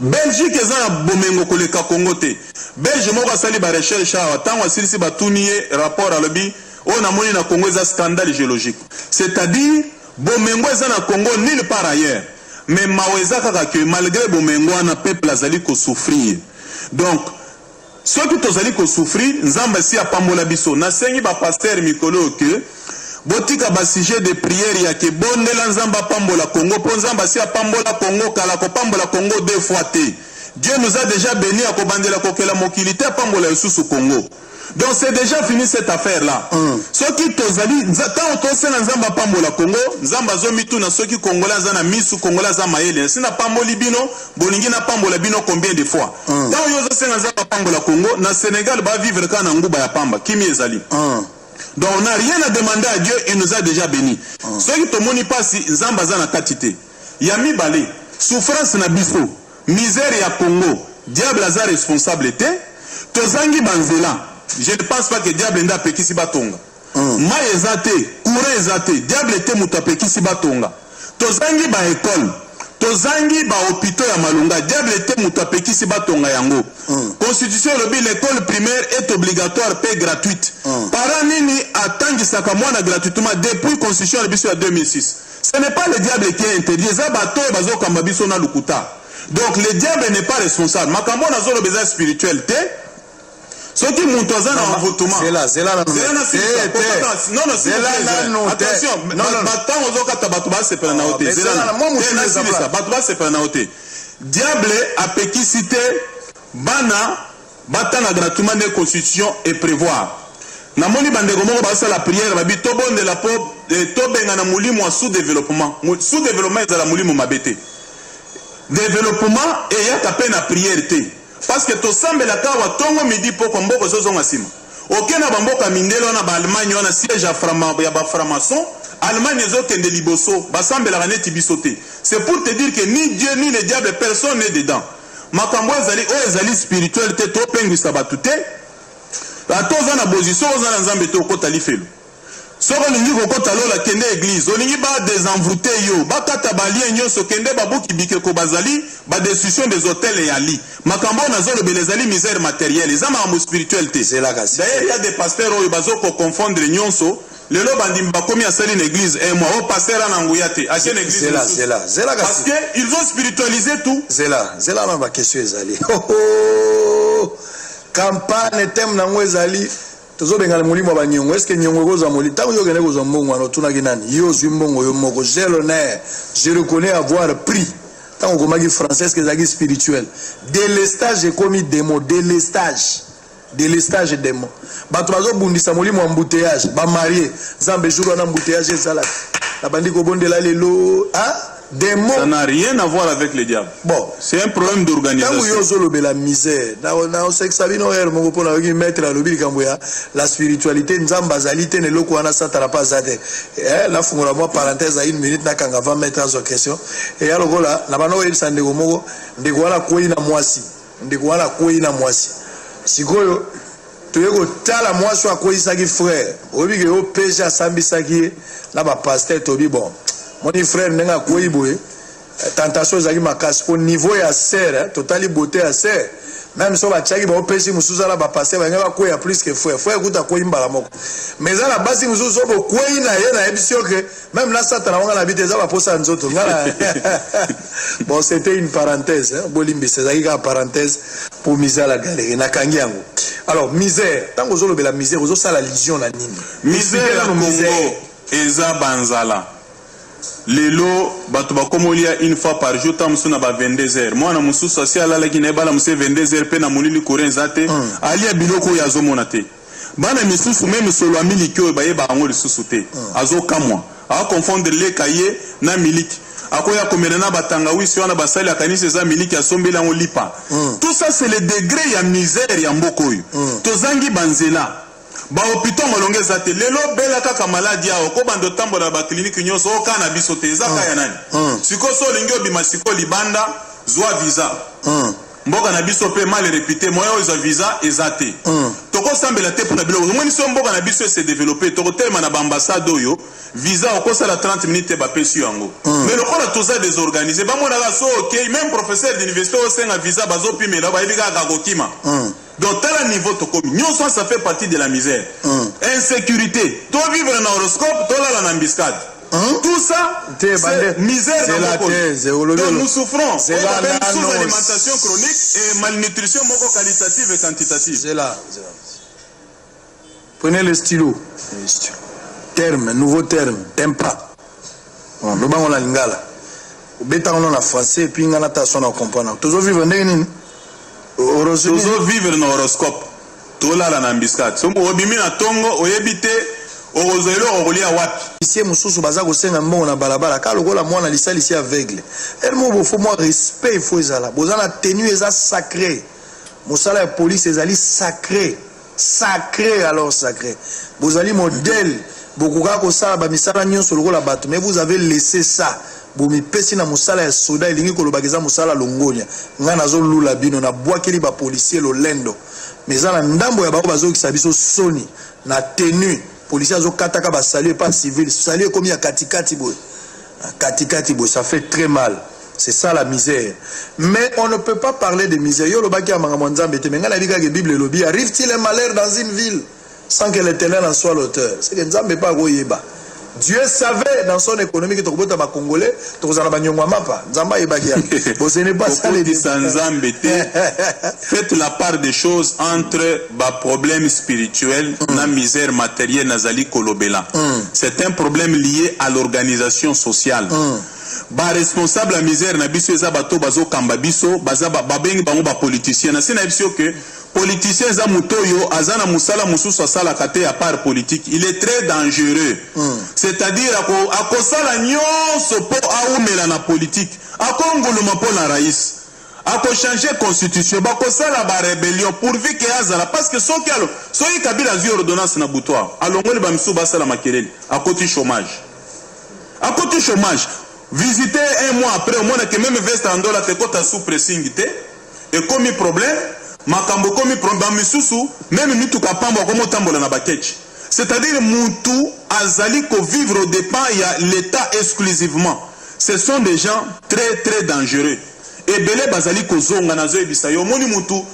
Belgique za na bomengo koleka Congo te. Belgique mo ka sali ba recherche a tanwa silisi batunier rapport à lobby. On a monnaie na Congo un scandale géologique. C'est-à-dire, Bomengo est na Congo nulle part ailleurs. Mais Maweza kaka que malgré Bomengo, on a peuple azali ko souffrir. Donc, ceux qui tozali ko souffrir, Nzamba si a pambola biso. Na sengi ba pasteur Mikolo que botika ba sujet de prière ya ke bondela Nzamba pambola Congo, po Nzamba si a pambola Congo kala ko pambola Congo deux fois te. Dieu nous a déjà béni à kobandela kokela mokilité pambola sous Congo. Donc c'est déjà fini cette affaire-là. Ceux qui tozali, quand on sait Nzamba pambola Congo, Nzamba zomitu na ceux qui Congolais zana misu Congolais za maele. Si na pamboli bino, bolingi na pambola bino combien de fois? Quand on sait Nzamba pambola Congo, na Sénégal va vivre quand na nguba ya pamba. Kimi ezali. Donc on n'a rien à demander à Dieu, il nous a déjà bénis. Ceux qui tomoni pas si Nzamba zana katité. Yami balé, souffrance na biso, misère ya Congo, diable a responsabilité. Tozangi banzela. Je ne pense pas que diable n'a pas pekisi batonga. Ma ezate, courant ezate, diable était muta pekisi batonga. Tozangi ba école, tozangi ba hôpital ya malunga, diable était muta pekisi batonga yango. Constitution lobi l'école primaire est obligatoire paix gratuite. Para nini atangi saka mwana gratuitement depuis constitution lobi sur 2006. Ce n'est pas le diable qui est interdit, ça bato bazo kamba biso na lukuta. Donc le diable n'est pas responsable. Makambo na zolo besoin spirituel te. Ceux qui montent en envoûtement. C'est là. Non, c'est là. Attention. Diable a péquicité, bana, batana gratuitement des constitutions et prévoir. Namoni bandegomo basa la prière, babi tobo de la pop, tobenga na mulimo sous-développement. Sous-développement est la mulimo mabete. Développement et y a tapé na prière te. Parce que to sambela kawa tongo midi po kwa mboko zozo ngasima. Okena bamboka mindelo na ba Allemagne wana siège ya ba franc-maçon, Allemagne zote de liboso, ba sambela kaneti bisote. C'est pour te dire que ni Dieu ni le diable personne n'est dedans. Makambo ezali o ezali spirituel te to pengisa batute. Atoza na position oza na Nzambe to ko talifelo. Soko lingi kokota lola kende église, olingi ba désenvoûter yo, ba kata balien nyonso kende babuki bikeko bazali, ba destruction des hôtels et ali. Makambo na zolo belezali misère matérielle, ezama amo spiritualité. C'est là kasi. D'ailleurs, il y a des pasteurs oyo bazoko confondre nyonso, lelo bandimba komi asali une église et moi au pasteur na nguyate, a une église. C'est là kasi. Parce que ils ont spiritualisé tout. C'est là ma question ezali. Campagne thème na ngwezali. Tozo bengala mulimo ba nyongo est-ce que nyongo goza moli tango yo gene goza mbongo ano tuna kinani yo zwi mbongo yo moko j'ai l'honneur je reconnais avoir pris tango komaki français est-ce que zaki spirituel délestage est commis démon délestage démon bato bazo bundisa mulimo embouteillage ba marié zambe jour na embouteillage ezala na bandi ko bondela lelo Des mots. Ça n'a rien à voir avec le diable. Bon. C'est un problème d'organisation. La misère. Dans ce sabino er mon pour mettre la lobby kamboya la spiritualité nzamba zalité ne loko wana satara pas zate. Là fungula moi parenthèse à 1 minute na kanga va mettre en question. Et alors là na bano il sande go moko ndeko wana koi na mwasi. Ndeko wana koi na mwasi. Sikoyo tuyeko tala mwasi wa koi saki frère. Obi ke o péché sambi saki na ba pasteur tobi bon. Mon frère nenga koi boye. Tentation zaki makasi pour niveau ya serre totali beauté à serre même so ba tchaki ba pesi musuza la ba passer ba ngaba ko ya plus que frère kuta ko imbala moko mais za la basi musuzo bo ko ina ye na ebisio que même là ça tala ngala bité za ba posa nzoto ngala bon c'était une parenthèse bolimbi c'est zaki ka parenthèse pour miser la galerie na kangi yango alors misère tango zo lobela misère ozo sala lision na nini misère la Congo eza banzala lelo bato bakomolia une fois par jour tamusu na ba 22h mwana mususu asi alala kine bala muse 22h pe na molili koren zate alia biloko ya zomona te bana misusu même solo amiliki oyo baye bango lisusu te azokamwa a confondre le kaye na miliki akoya komela na batanga wisi wana basali akanisi za miliki asombela ngo lipa tout ça c'est le degré ya misère ya mboko oyo tozangi banzela ba hôpital molonge zate lelo bela kaka maladie awo ko bando tambola ba clinique nyonso okana biso te ezaka ya nani siko so lingi obima siko libanda zwa visa mboka na biso pe mal réputé moyo oza visa ezate toko sambela te pona biloko moni so mboka na biso se développer toko telema na ba ambassade oyo visa okosa la 30 minutes ba pesi yango mais le kola toza désorganisé ba mona ga so OK même professeur d'université o senga visa bazo pimela ba ebika ka kokima donc tel niveau tokomi nyonso ça fait partie de la misère insécurité to vivre dans horoscope to la na embuscade tout ça c'est misère dans la thèse donc nous souffrons de sous-alimentation chronique et malnutrition moko qualitative et quantitative c'est là prenez le stylo terme nouveau terme tempa nous bango la lingala beta on a français puis ngana ta son à comprendre toujours vivre ndeni tozo vivre na horoscope tolala na embuscade sombo obimi na tongo oyebite okozelo okolia wapi ici mususu baza ko senga mbongo na balabala ka lokola mwana lisali ici aveugle elmo bo faut moi respect il faut ezala bozana tenue eza sacré musala ya police ezali sacré sacré alors sacré bozali modèle bokuka ko sala ba misala nyonso lokola bato mais vous avez laissé ça bomi pesi na musala ya soda elingi kolobakeza musala longonya ngana zo lula bino na bwakeli ba policier lolendo mais na ndambo ya bako bazokisa biso soni na tenue policier azo kataka ba saluer pas civil saluer comme ya katikati boy ça fait très mal c'est ça la misère mais on ne peut pas parler de misère yo lobaki amanga monzambe te mais ngana bika ke bible lobi arrive-t-il un malheur dans une ville sans que l'Éternel en soit l'auteur c'est que nzambe pas goyeba Dieu savait dans son économie que Tokobota ba Congolais, Tokozana ba Nyongwa mapa, Nzamba Ebagia. Bon, ce n'est pas ça les faites la part des choses entre ba problème spirituel, na misère matérielle, nazali kolobela. C'est un problème lié à l'organisation sociale. Ba responsable la misère na biso eza bato bazo kamba biso baza babengi bango ba politicien na sina biso que politicien za mutoyo azana musala mususu sala kate à part politique il est très dangereux c'est-à-dire akosala nyonso po aumela na politique akongoloma po na rais ako changer constitution bakosala ba rébellion pourvu que azala parce que soki kabila zui ordonnance na butoir alongoli ba misu basala makelele akoti chômage visiter un mois après au moins que même veste en dollar te kota sous pressing te et comme problème makambo comme problème misusu même mituka pambo comme tambola na bakechi c'est-à-dire mutu azali ko vivre au dépens il y a l'état exclusivement ce sont des gens très très dangereux et belé bazali ko zonga na zo ebisa yo moni mutu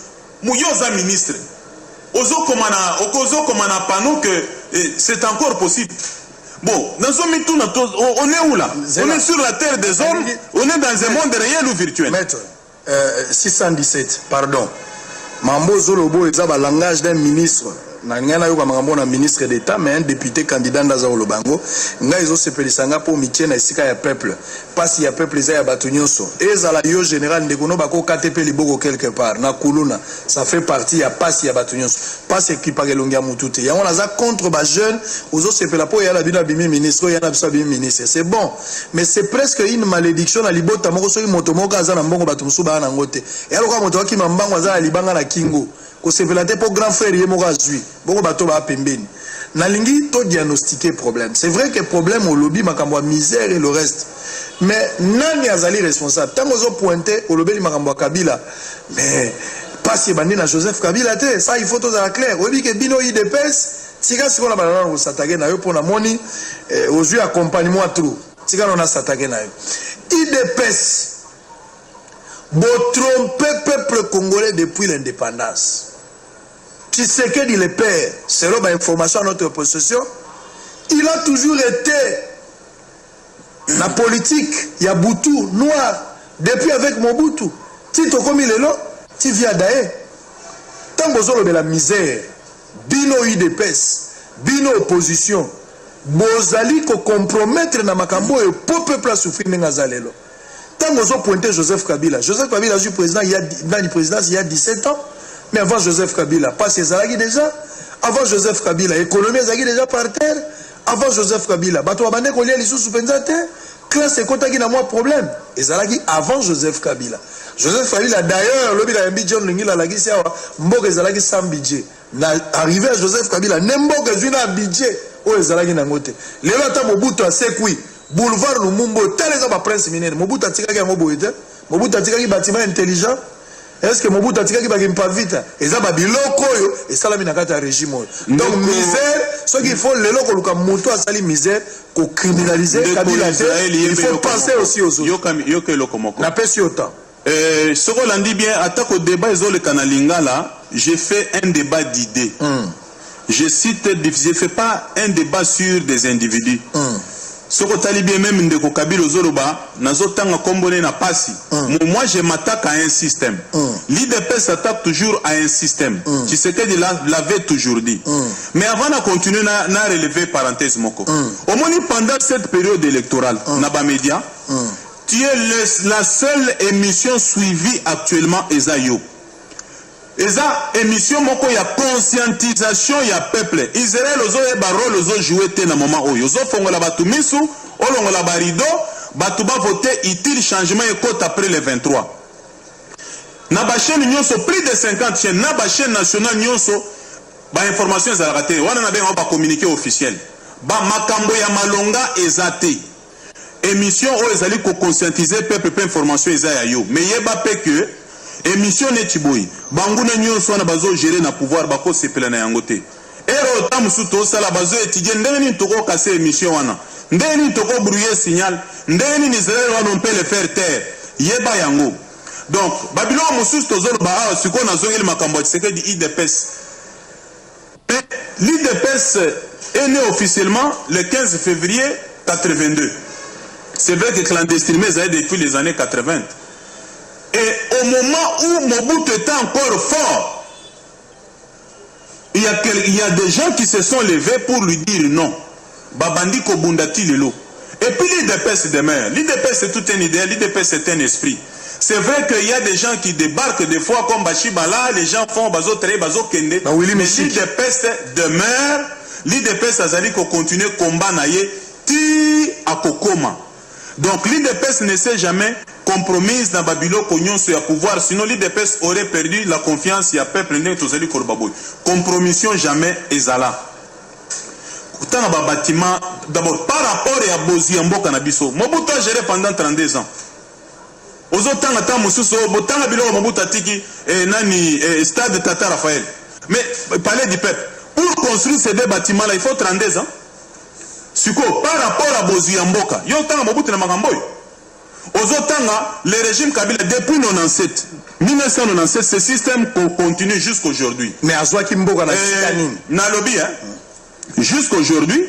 muyoza ministre ozo komana pano que c'est encore possible. Bon, dans ce mythe, on est où là? On est sur la terre des hommes, on est dans un monde réel ou virtuel? Maître, 617, pardon. Mambo Zolobo, il a le langage d'un ministre. na ngana yo kamangamo na ministre d'État mais un député candidat ndaza olobango nga izo sepelisanga pour mitie na esika ya peuple parce ya peuple za ya bato nyonso ezala yo général ndekono bako KTP liboko quelque part na kuluna ça fait partie ya passe ya bato nyonso passe qui pa kelongia mutute yango naza contre ba jeune ozo sepela po ya la bino bimi ministre ya na bisa bimi ministre c'est bon mais c'est presque une malédiction na libota moko soki moto moko aza na mbongo bato musuba na ngote ya loka moto aki mambango aza na libanga na kingo ko sepela te po grand frère ye moko azui boko bato ba pembeni na lingi to diagnostiquer problème c'est vrai que problème au lobby makambo misère et le reste mais nani azali responsable tango zo pointer au lobby makambo Kabila mais pas bandi na Joseph Kabila te ça il faut tout à clair obi ke bino IDPS tika siko na banana ko s'attaquer na yo pona moni aujourd'hui accompagne-moi trop tika na s'attaquer na yo IDPS bo tromper peuple congolais depuis l'indépendance. Tshisekedi le père, selon ma information à notre possession, il a toujours été la politique, il y a Boutou, noir, depuis avec Mobutu. Tito comme il est là, tu viens d'ailleurs. Tant que vous avez la misère, bino IDPS, bino opposition, bozali ko compromettre na makambo et pour peuple a souffrir n'azalelo. Tant que vous avez pointé Joseph Kabila a eu président il y a dans la présidence il y a 17 ans. Mais avant Joseph Kabila, pas ses alagis déjà. Avant Joseph Kabila, l'économie est déjà par terre. Avant Joseph Kabila, bateau abandonné qu'on lit les sous-sous-pensate, classe et contagine à moi problème. Les alagis avant Joseph Kabila. Joseph Kabila, d'ailleurs, l'objet d'un budget, la lagis, c'est mbok les alagis sans budget. Arrivé à Joseph Kabila, n'embok les un budget. Oh, les alagis n'angote. Les lois Mobutu à Sekui, boulevard Lumumbo, tel les hommes prince mineur. Mobutu a tiré à Mobutu. Mobutu a tiré un bâtiment intelligent. Est-ce que Mobutu a tiré qui pas vite? Et ça va biloko et ça la minakata régime. Donc misère, ce qu'il faut les locaux comme moto a sali misère qu'on criminaliser Kabila. Il faut penser aussi aux autres. N'a pas si autant. Ce qu'on l'a dit bien, attaque au débat ils ont le canalinga là. J'ai fait un débat d'idées. Je cite, je fais pas un débat sur des individus. Ce que tu as bien même de Kabila aux Zoroba, Nazotanga Kombone na Passi. Moi, je m'attaque à un système. L'IDP s'attaque toujours à un système. Tu sais que l'avait toujours dit. Mais avant de continuer, na relevé parenthèse moko. Au moins pendant cette période électorale, Naba Média, tu es la seule émission suivie actuellement Ezayo. Eza émission moko ya conscientisation ya peuple. Israël ozo e barol ozo jouer te na moment oyo. Ozo fongola batu misu, olongola barido, batu ba voter utile changement et cote après le 23. Na ba chaîne nyonso plus de 50 chaînes, na ba chaîne nationale nyonso ba information za raté. Wana na ben ba communiqué officiel. Ba makambo ya malonga ezate. Émission o ezali ko conscientiser peuple pe information eza ya yo. Mais yeba pe que émission netiboyi banguna nyonso na bazo gérer na pouvoir bako sepela na yangote ero tamusuto sala bazo étudier ndeni toko kase émission wana ndeni toko brouiller signal ndeni ni Israël wana on peut le faire taire yeba yango donc babylon mususu tozolo ba siko na zongeli makambo tseke di IDPS l'IDPS est né officiellement le 15 février 82. C'est vrai que clandestinement ça depuis les années 80. Et au moment où Mobutu était encore fort, il y a des gens qui se sont levés pour lui dire non. Babandi Kobundati Lelo. Et puis l'IDPS demeure. l'IDPS c'est tout un idéal, l'IDPS c'est un esprit. C'est vrai qu'il y a des gens qui débarquent des fois comme Bachibala, les gens font Bazo Tere, Bazo Kende. Mais l'IDPS demeure. L'IDPS Azali ko continue combat naye ti akokoma. Donc l'IDPS ne s'est jamais compromise dans Babylone Cognon sur le pouvoir, sinon l'IDPS aurait perdu la confiance il y a peuple né tozali korbaboy. Compromission jamais ezala. Tant dans bâtiment d'abord par rapport à Bozi Mboka na biso. Mobutu a géré pendant 32 ans. Aux autres temps mususo botan na bilo Mobutu atiki nani stade Tata Raphaël. Mais palais du peuple pour construire ces deux bâtiments là il faut 32 ans. Suko par rapport à Bozi Mboka. Yo tanga Mobutu na makamboy. Aux autres, le régime Kabila, depuis 1997, ce système continue jusqu'aujourd'hui. Mais à Zouaki Mboka, na lobby, jusqu'aujourd'hui,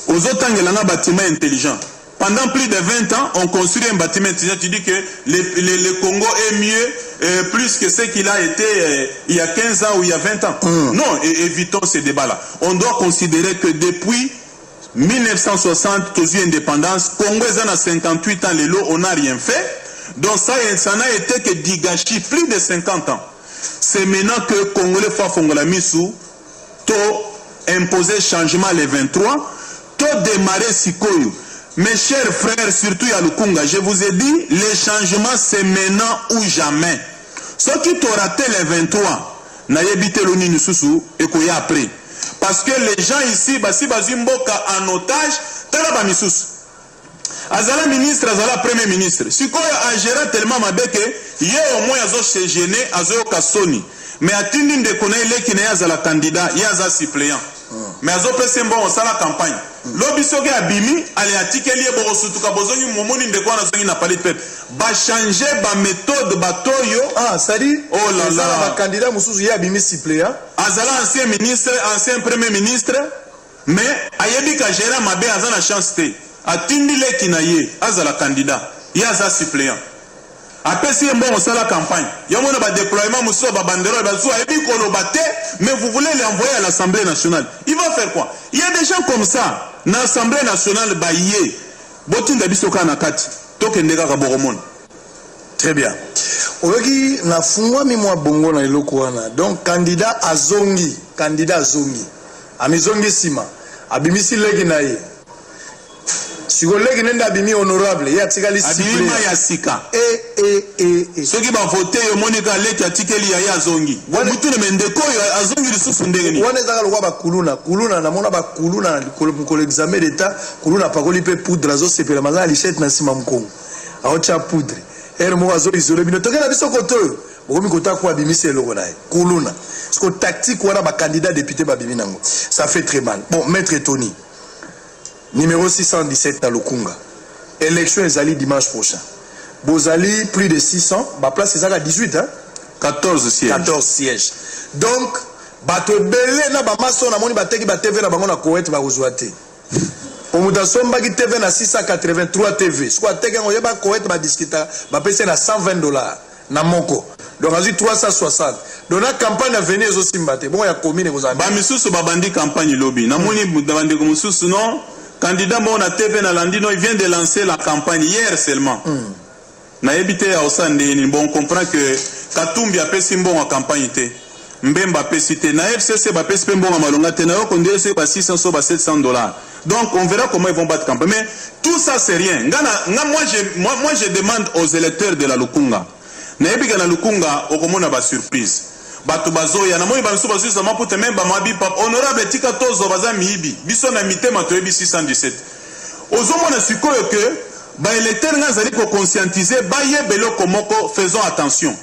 aux autres, il y a un bâtiment intelligent. pendant plus de 20 ans, on construit un bâtiment étudiant. Tu dis que le Congo est mieux, plus que ce qu'il a été il y a 15 ans ou il y a 20 ans. Non, évitons ces débats-là. On doit considérer que depuis 1960, tous eu indépendance, Congo est à 58 ans, les lots, on n'a rien fait. Donc ça n'a été que du gâchis, plus de 50 ans. C'est maintenant que Congolais Fafongola Missou, to imposer changement les 23, to démarrer Sikoyo. Mes chers frères, surtout à Lukunga, je vous ai dit, les changements c'est maintenant ou jamais. Ceux qui t'ont raté les 23, n'ayez bité l'oni nususu et qu'on y a après. Parce que les gens ici, si Bazimboka en otage, Taraba Missous. Azala ministre, Azala premier ministre. Si quoi a géré tellement ma bec, hier au moins Azo se gêné, Azo Kassoni. Mais à Tindin de connaître les qui n'est Azala candidat, il y a Aza suppléant. Mais Azo peut bon ça la campagne. L'obisoge a bimi, allez à Tikeli et Borosutuka Bozoni, Momoni de quoi on n'a pas de peuple. Va changer ma méthode batoyo. Ah, ça dit, oh là là. Azala candidat, Moussou, y a bimi suppléant. Azala ancien ministre, ancien premier ministre, mais Ayebi ka géré ma bé Azala chance té. Atindi le kinaye, Azala candidat, y a Aza suppléant. Après si bon on la campagne, il y a un déploiement Mousso Babandero, mais vous voulez l'envoyer à l'Assemblée nationale. Il va faire quoi? Il y a des gens comme ça, dans l'Assemblée nationale, très bien. Oyoki na fungwa mi mwa bongo na eloko wana. Donc candidat azongi, amizongi sima, abimisi legi na ye. Si vous voulez que abimi honorable, il y a tikali abima ya sika. Ceux qui vont voter, Monica Leki a tikeli ya azongi. Mutu ne mendeko azongi lisusu ndenge. Wana zaka lokwa ba kuluna na mona ba kuluna ko l'examen d'état, kuluna pakoli pe poudre azo sepela mazala lichette na sima mkongo. Aocha poudre. Mo azo isolé bino tokela biso koto. Bokomi kota ko abimisi eloko nae. Kuluna. Parce que tactique wana ba candidat député ba bimi nango. Ça fait très mal. Bon, maître Tony. Numéro 617 dans Lukunga. Élection ezali dimanche prochain. Bozali plus de 600. Ma place est à 18. Hein? 14 sièges. 14 sièges. Donc, bato belé na ba maso na moni bateki ba TV na bango na Koweït ba kozwate. Omutasomba ki TV na 683 TV. Soit teki ngo yeba Koweït ba discuter ba pese na $120 na moko. Donc azu 360. Donc la campagne à venir aussi mbate. Bon ya commune kozana. Ba misusu ba bandi campagne lobby. Na moni bandi ko mususu non. Candidat Mona TV Nalandino, il vient de lancer la campagne hier seulement. Na habité à Osandeni, bon, on comprend que Katumbi a fait bon en campagne. Mbemba a cité. Na FCC a fait bon en Malonga. Tenao condé c'est pas $600 ou $700. Donc on verra comment ils vont battre campagne. Mais tout ça c'est rien. Moi je demande aux électeurs de la Lukunga. Na habité na Lukunga, au comment on a surprise. Batu bazoya na moi bansu bazu za maputa memba mabi pap honorable tika tozo baza miibi biso na mitema to ebi 617 ozomona sikoyo que ba électeur ngazali ko conscientiser ba yebelo komoko faisons attention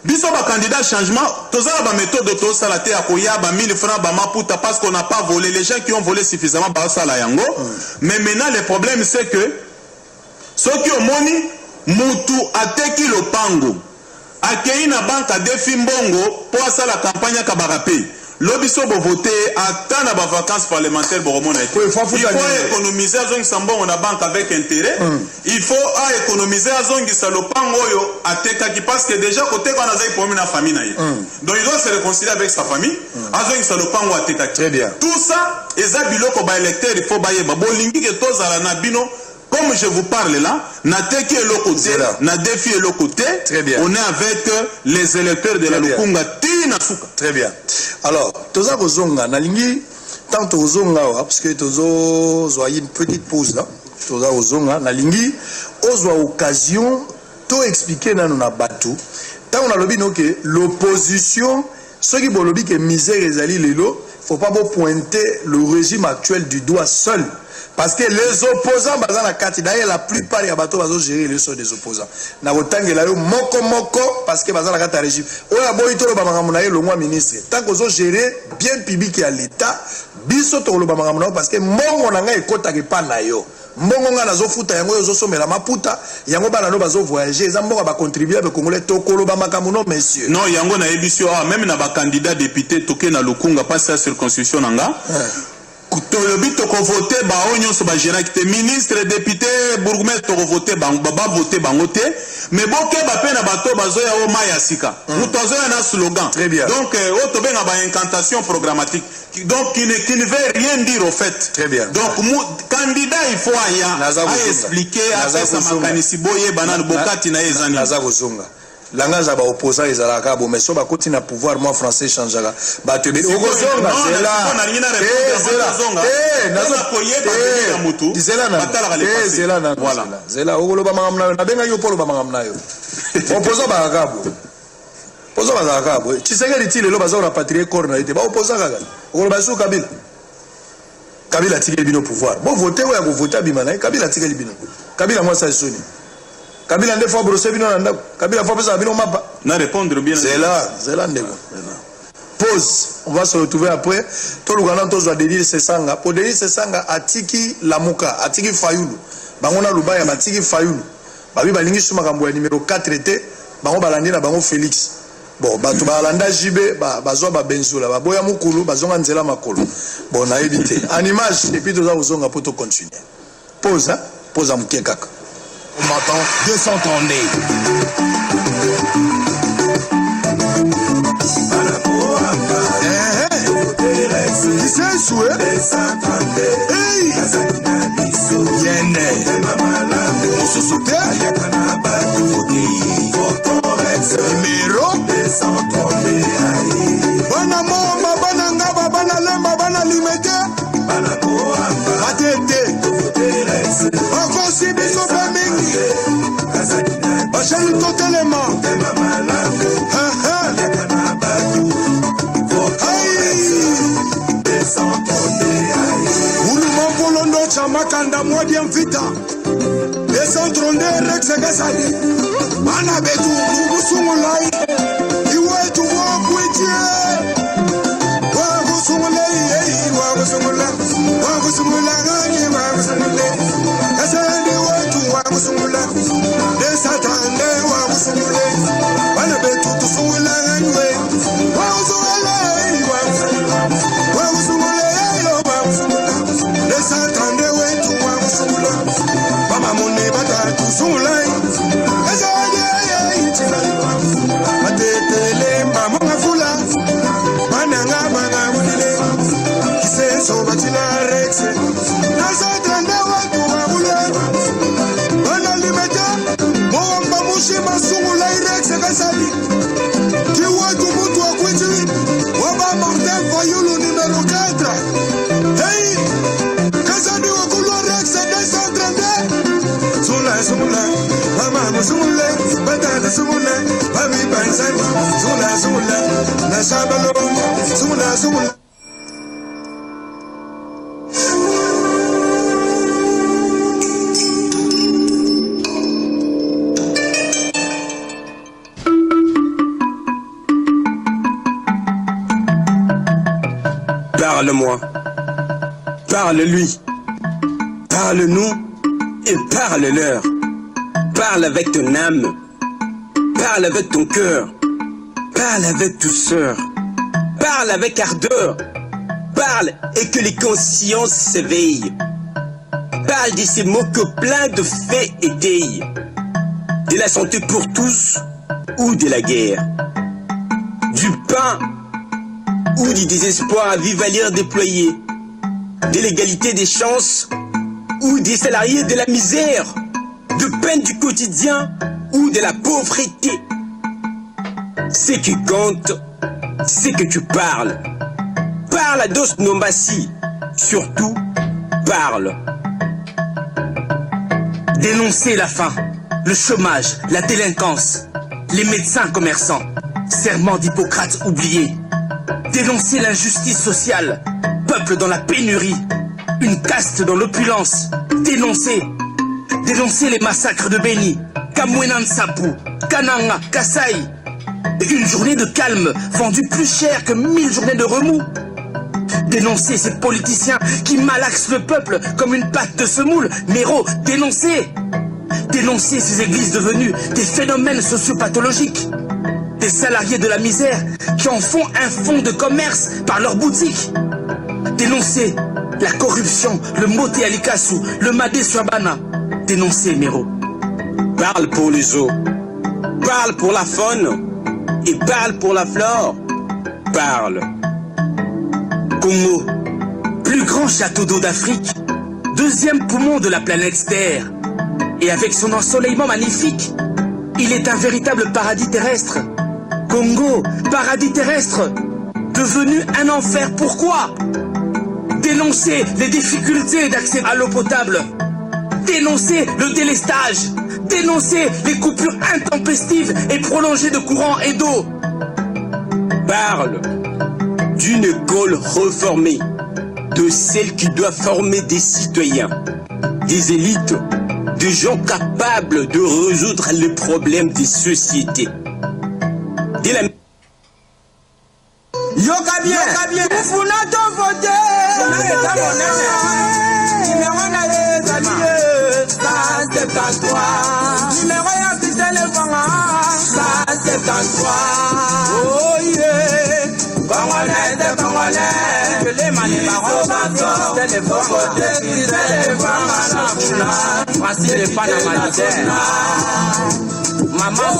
biso ba candidat changement toza ba méthode to salate ya koya ba 1000 francs ba maputa parce qu'on n'a pas volé les gens qui ont volé suffisamment ba sala yango mais maintenant le problème c'est que ceux qui ont moni mutu ateki lo pango akei na banka defi mbongo pour ça la campagne kabarape lobiso bo voter attendre ba vacances parlementaires boromona il faut économiser azongi sambongo na banque avec intérêt il faut économiser azongi salopango yo ateka ki parce que déjà côté quand azai pour na famille na donc il doit se réconcilier avec sa famille azongi salopango ateka très bien tout ça eza biloko ba électeur il faut baye ba bolingi ke tozala na bino. Comme je vous parle là, na teki le côté, na défi le côté, on est avec les électeurs de la Lukunga Tina Souka. Très bien. Alors, toza kozonga na lingi tant tozonga parce que tozo zoye une petite pause là. Toza kozonga na lingi ozwa occasion to expliquer na na bato. Tant on a lobi no que l'opposition ceux qui bolobi que misère ezali lelo, faut pas pointer le régime actuel du doigt seul. Parce que les opposants, d'ailleurs la plupart des bateaux vont gérer les choses des opposants. Na otange la yo moko parce que bazala kata régime. Oya boy to ba makamuna ye longwa ministre. Tant que zo gérer bien public à l'état, biso to lo ba makamuna parce que mongo na nga ekota ke pa na yo. Mongo nga nazo futa yango yo zo somela maputa, yango bana no bazo voyager, ezambo ba contribuer be congolais to kolo ba makamuno monsieur. Non, yango na ebisio même na ba candidat député toke na Lukunga passe la circonscription nga. tolobi toko voter ba onyo so ba gérant qui ministre député bourgmestre toko voter ba voter bango te mais boke ba pe na bato bazoya o maya sika muto zoya na slogan. Très bien. Donc auto benga ba incantation programmatique donc qui ne veut rien dire au fait. Très bien. Donc candidat il faut à expliquer à faire sa makanisi boye banane bokati na ezani naza kozonga langa za ba opposant ezalaka bo mais so ba koti na pouvoir moi français changera ba te beli okozonga zela okoloba mangam nayo nabenga yo polo ba mangam nayo opposant ba kabo pozo ba kabo Tshisekedi ti lelo baza na patrie corps na ite ba opposant kaka okoloba su Kabila tike bino pouvoir bo voter ou ya ko voter bimana Kabila tike bino Kabila moi ça soni Kabila nde fois brosser bino na ndako Kabila fois pesa bino mapa na répondre bien c'est là ndeko pause on va se retrouver après tout le grand tozo Denis Sesanga pour Denis Sesanga atiki Lamuka atiki Fayulu bango na lubaya batiki Fayulu babi balingi suma kambo ya numéro 4 été bango balandi na bango Félix bon bato balanda jibe bazwa ba benzula baboya mukulu bazonga nzela makolo bon na éviter en image et puis toza ozonga pour to continuer pause hein pause am kekaka on m'entend 232 c'est souhait hey yene sosouté numéro bana moma bana ngaba bana lemba bana limete batete bakosi biso bamingi bashali totelema ulumapolondo chamakanda mwadia mvita desantronde rexekesali bana betu nubusungulai iwetu wakwitie wakusungulei wakusungulagani wakusungulei kasende wetu wakusungula desatande wakusungulei bana betu tusungulagani we wakusungulei wakusungulei desatande wetu wakusungula baba mune bata tusungulei Matele mama ngafula bananga bangabulile kisenso batina rex nasa trande watu wabule bana limeta momba mushima sungula rex kasali ki watu mutu akwiti waba Martin Fayulu numéro 4 hey kasani wakulu rex 232 sula mama sungula batana sungula babi bansani sungula na sabalo sungula Parle-moi, parle-lui, parle-nous et parle-leur. Parle avec ton âme, parle avec ton cœur, parle avec douceur, parle avec ardeur, parle et que les consciences s'éveillent. Parle de ces mots que plein de faits étayent, de la santé pour tous ou de la guerre, du pain ou du désespoir à vive allure déployé, de l'égalité des chances ou des salariés de la misère, de peine du quotidien ou de la pauvreté. Ce qui compte, c'est que tu parles. Parle à Dos Nombassi. Surtout, parle. Dénoncer la faim, le chômage, la délinquance, les médecins commerçants, serment d'Hippocrate oublié. Dénoncer l'injustice sociale, peuple dans la pénurie, une caste dans l'opulence. Dénoncer les massacres de Beni, Kamwenan Sapu, Kananga, Kasaï. Une journée de calme vendue plus cher que 1000 journées de remous. Dénoncer ces politiciens qui malaxent le peuple comme une pâte de semoule. Méro, dénoncer ces églises devenues des phénomènes sociopathologiques. Des salariés de la misère qui en font un fonds de commerce par leurs boutiques. Dénoncer la corruption, le Moté Alikassou, le Madé Swabana. Dénoncez Mero. Parle pour les eaux, parle pour la faune et parle pour la flore. Parle. Congo, plus grand château d'eau d'Afrique, deuxième poumon de la planète Terre. Et avec son ensoleillement magnifique, il est un véritable paradis terrestre. Congo, paradis terrestre, devenu un enfer. Pourquoi? Dénoncer les difficultés d'accès à l'eau potable. Dénoncer le délestage. Dénoncer les coupures intempestives et prolongées de courant et d'eau. Parle d'une école reformée, de celle qui doit former des citoyens, des élites, des gens capables de résoudre les problèmes des sociétés. Dès la... Yoka bien, Funa ton voté. Numéro 173. Numéro ya téléphone 173. Oh yeah. Congolais, que les manibarons téléphone voté. Voici les panamanités. Maman,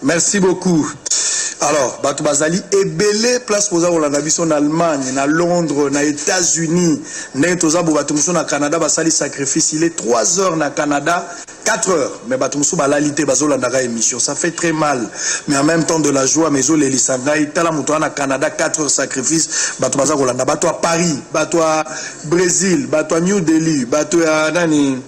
merci beaucoup. Alors, Bato Bazali est belé place pour en Allemagne, en Londres, aux États-Unis, au Canada, Basali sacrifice. Il est 3 heures au Canada, 4 heures. Mais Bato Balalite Bazolandara émission. Ça fait très mal. Mais en même temps de la joie, mais les Lissangai, Talamoutoana, Canada, 4 heures sacrifice. Bato Bazalanda, Bato à Paris, Bato à Brésil, Bato à New Delhi, Bato à Nani,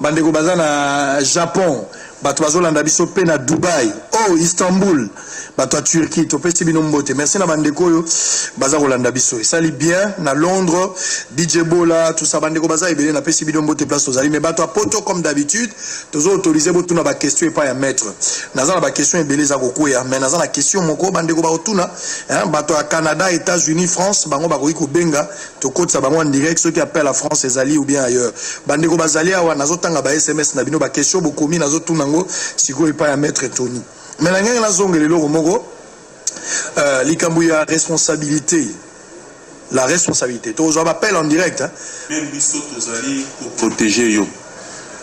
Bandego Bazana, Japon. Bato Bazolanda biso pe na Dubaï, oh Istanbul, bato Turquie, to pesi bino mbote. Merci na bandeko yo baza kolanda biso. Sali bien na Londres, DJ Bola, tout ça bandeko baza ebele na pesi bino mbote place tozali. Mais bato poto comme d'habitude, tozo autoriser botu na ba question et pas ya maître. Naza na ba question ebele za kokoya, mais naza na question moko bandeko ba otuna, hein, bato à Canada, États-Unis, France, bango ba ko benga, to kotsa bango en direct ceux qui appellent la France ezali ou bien ailleurs. Bandeko bazali awa nazo tanga ba SMS na bino ba question bokomi nazo tuna si vous pas à mettre Tony. Mais la gang la zone le logo mogo l'ikambouya responsabilité. La responsabilité. Tu vous appelle en direct hein. Même biso tozali pour protéger yo.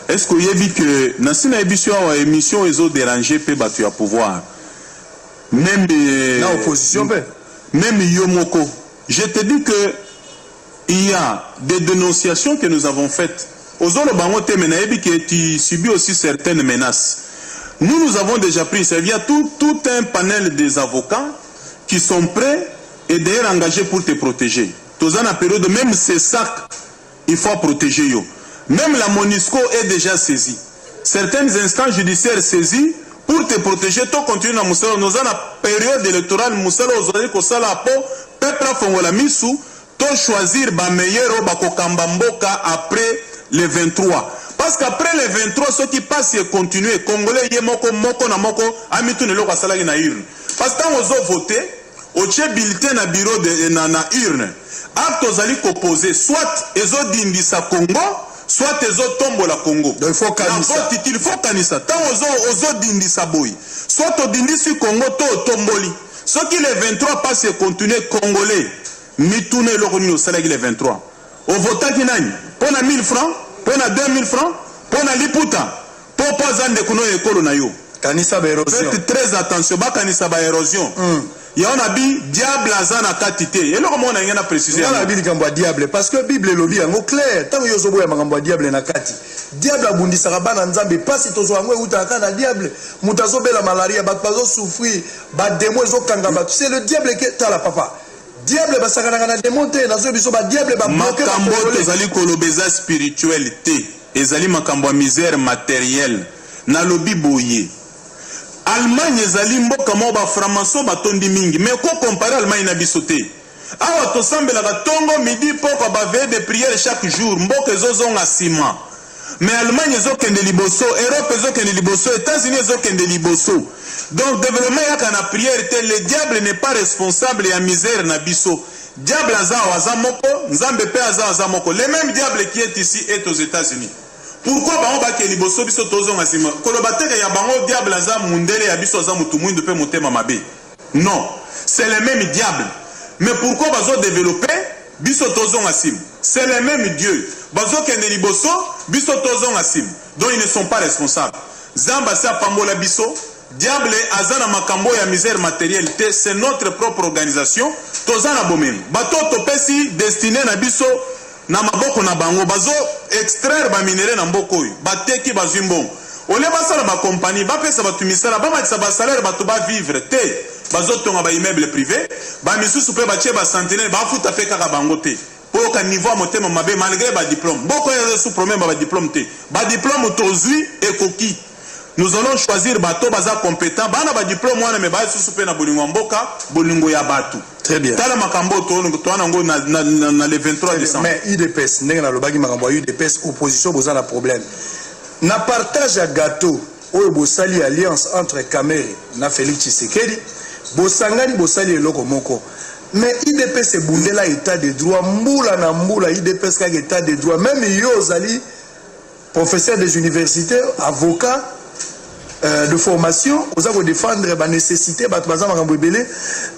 Est-ce que vous avez vu que dans cette émission ils ont dérangé pe batu à pouvoir. Même la opposition même yo moko. Je te dis que il y a des dénonciations que nous avons faites. Que tu subis aussi certaines menaces. Nous avons déjà pris, il y a tout un panel des avocats qui sont prêts et d'ailleurs engagés pour te protéger. Dans la période, même ces sacs, il faut protéger. Même la MONUSCO est déjà saisie. Certaines instances judiciaires saisies pour te protéger. Tu continues à Moussala. Nous avons la période électorale, Moussala, aujourd'hui, que ça la peau, peuple a fait la misou, tu choisir ba meilleur ba kokambamboka après les 23. Parce qu'après les 23, ceux qui passent et continuent, Congolais, Yemoko, Moko, Namoko, Amitou, Nelo, Kasalagi, na urne. Parce que quand on a voté, au tché bulletin na bureau de na urne, acte aux alliés opposés, soit ils ont d'Indissa Congo, soit ils ont tombo la Congo. Donc il faut canissa. Il faut canissa. Tant aux autres d'Indissa Boy, soit au d'Indissi Congo, to tomboli. Ceux qui les 23 passent et continuent, Congolais, Mitoune, Loroni, au Salagi, les 23. Au votant qui n'a pour 1000 francs, pour 2000 francs, pour Liputa, pour pas de Kuno et Kolonayo. Kanisa ba érosion. Faites très attention, ba kanisa ba érosion. Il y a un habit diable azana katité. Et là comment on a rien à préciser. Il y a un habit qui diable parce que Bible est lobby en clair. Tant que yozobo ya makambo diable na kati. Diable abundi sarabana nzambe pas si tozo angwe utaka na diable. Mutazo bela malaria bat bazo souffrir, bat démon zo kanga bat. C'est le diable qui tala papa. Diable basakana na démonter na zo biso ba diable ba bloquer makambo ezali kolobeza spiritualité. Ezali makambo misère matérielle. Na lobby boye. Allemagne ezali mboka mo ba franc-maçon batondi mingi mais ko comparer Allemagne na bisoté awa to sambela ka tongo midi poko ba veille de prière chaque jour mboka ezozonga sima mais Allemagne ezokende liboso, Europe ezokende liboso, États-Unis ezokende liboso. Donc développement yaka na prière, le diable n'est pas responsable ya misère na biso. Diable aza moko, nzambe pe aza moko. Le même diable qui est ici est aux États-Unis. Pourquoi bango bake liboso biso tozo ngasima? Kolobateke ya bango diable aza mundele ya biso aza mutu mwindu pe motema mabe. Non, c'est le même diable. Mais pourquoi bazo développer biso tozo ngasima? C'est le même Dieu. Bazo kende liboso biso tozo ngasima. Donc ils ne sont pas responsables. Zamba sa pambola biso. Diable azana makambo ya misère matérielle, c'est notre propre organisation. Tozana bomen. Bato topesi destiné na biso na maboko na bango bazo extraire ba minerai na mboko oyo. Bateki bazimbon. Ole basala ba compagnie, ba pesa batu misala, ba matisa ba salaire batu ba vivre te. Bazo tonga ba immeuble privé, ba misusu pe ba tie ba centenaire, ba futa pe kaka bango te. Pour qu'un niveau à motema mabe malgré ba diplôme. Boko ya sous problème ba diplôme te. Ba diplôme tozui et coquille. Nous allons choisir bateau baza compétent bana ba diplôme wana me ba susu pe na bolingo mboka bolingo ya batu. Très bien. Tala makambo to na ngo na le 23 décembre. Mais UDPS ndenge na lobaki makambo UDPS opposition boza na problème. Na partage ya gâteau oyo bosali alliance entre Kamere na Félix Tshisekedi bosangani bosali eloko moko. Mais UDPS ebundela état de droit mbula na mbula UDPS ka état de droit même yo zali professeur des universités avocat de formation, vous avez défendre la nécessité,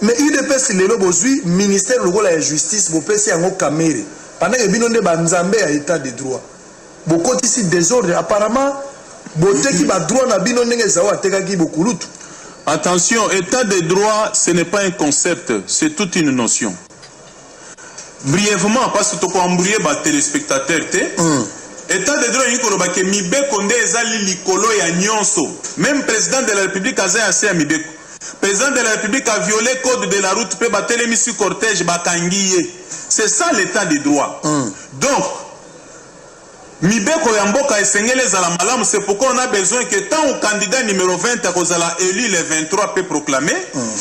mais UDPS lelo bozui ministère de la justice, vous pèsez en Kamere. Pendant que binonde banzambe à état de droit. Beaucoup ici désordre apparemment, bote qui ba droit na binonde ngezawa teka ki bokulutu. Attention, état de droit, ce n'est pas un concept, c'est toute une notion. Brièvement, parce que tu peux embrouiller les téléspectateurs, État de droit yiko Mibeko nde ezali likolo ya nyonso. Même président de la République a assez à Mibeko. Président de la République a violé le code de la route pe batele misi cortège bakangiye. C'est ça l'état de droit. Donc Mibeko ya mboka esengele zala malamu, c'est pourquoi on a besoin que tant au candidat numéro 20 akozala élu le 23 peut proclamer,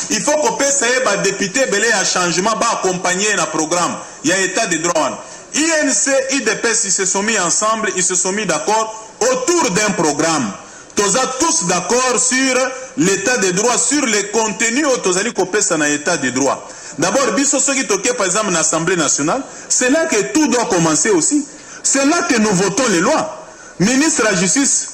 il faut qu'on peut essayer ba député belé à changement ba accompagner un programme. Il y a état de droit. INC, IDPS, ils se sont mis ensemble, ils se sont mis d'accord autour d'un programme. Tous tous d'accord sur l'état de droit, sur les contenus autosali kopesa na état de droit. D'abord, biso soki toke par exemple l'Assemblée nationale, c'est là que tout doit commencer aussi. C'est là que nous votons les lois. Ministre de la Justice,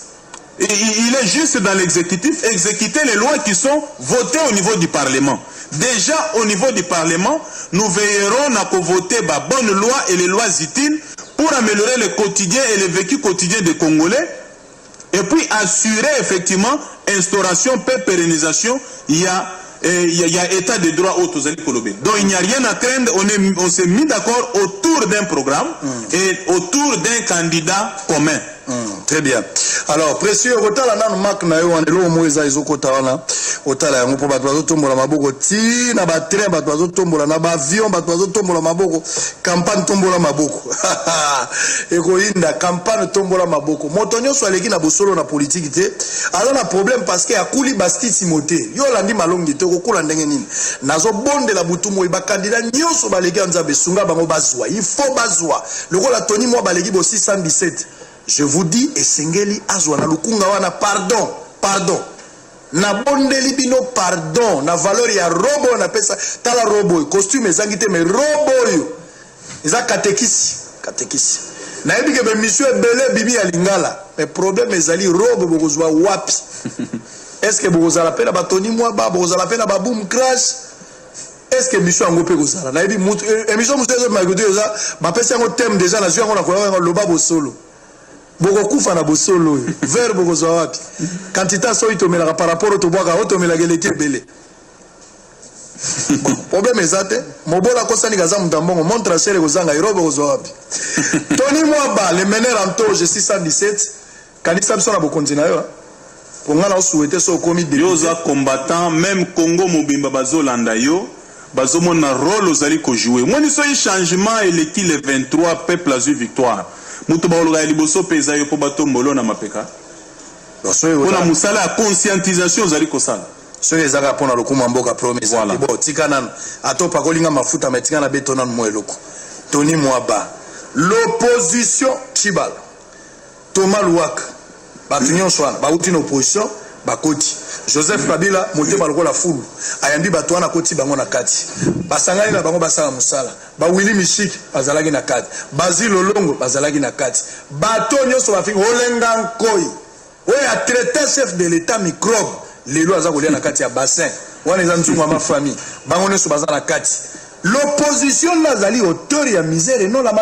il est juste dans l'exécutif, exécuter les lois qui sont votées au niveau du Parlement. Déjà au niveau du Parlement, nous veillerons à voter les bonnes lois et les lois utiles pour améliorer le quotidien et le vécu quotidien des Congolais et puis assurer effectivement instauration, pérennisation, il y a état de droit au Tozali Kolobé. Donc il n'y a rien à craindre, on s'est mis d'accord autour d'un programme et autour d'un candidat commun. Très bien. Alors, précieux, otala nan mak na yo andelo moeza ezokota wana. Otala yango po bato bazotombola maboko ti na ba train bato bazotombola na ba avion bato bazotombola maboko. Campagne tombola maboko. Eko inda campagne tombola maboko. Moto nyonso aleki na bosolo na politique te. Alors na problème parce que akuli Basti Timothée. Yo landi malongi te kokula ndenge nini. Nazo bonde la butu moyi ba candidat nyonso baleki nzabe sunga bango bazwa. Il faut bazwa. Lokola Tony moi baleki bo 617. Je vous dis, Esengeli Azwana Lukunga wana, pardon. Na bondeli bino pardon. Na valeur ya robo na pesa. Tala robo, costume ezangite, mais robo yo. Eza katekisi. Na ebi ke be monsieur Belé bibi ya lingala. Mais problème ezali robo bokozwa wapi. Est-ce que bokozala pena batoni moi ba bokozala pena ba boom crash? Est-ce que monsieur Angope kozala? Na ebi mutu émission musu ezo magodo eza ba pesa ngo thème déjà na zio ngo na kola ngo loba bo solo. Boko kufa na bosolo vers boko zawapi quantité so itomela par rapport au toboka otomela geleke belé problème ezate mobola ko sani gaza mutambongo montre chere kozanga irobo zawapi Tony Mwaba le meneur en toge 617 kanisa biso na bokonzi na yo pongana o souhaiter so komi de yoza combattant même Congo mobimba bazolanda yo bazomona rôle ozali ko jouer moi ni so changement et l'équipe le 23 peuple azui victoire. Mutu baologa liboso peza yo po batombolo na mapeka. Pona musala conscientisation zali kosala. Soki ezaka pona lokuma mboka promesse. Voilà. Bon tika nan atopa kolinga mafuta metika na betona mo eloko. Tony Mwaba. L'opposition Chibal. Thomas Louak bato nyonso wana bauti na opposition bakoti Joseph Kabila motema lokola fulu ayambi bato wana koti bango na kati basangani na bango basala musala ba Willy Mishik bazalaki na kati Bazil Lolongo bazalaki na kati bato nyonso bafiki Olenga Nkoi oyo a traité chef de l'état microbe lelo aza kolia na kati ya bassin wana eza nzungu ma famille bango nyonso baza na kati l'opposition nazali auteur ya misère et non la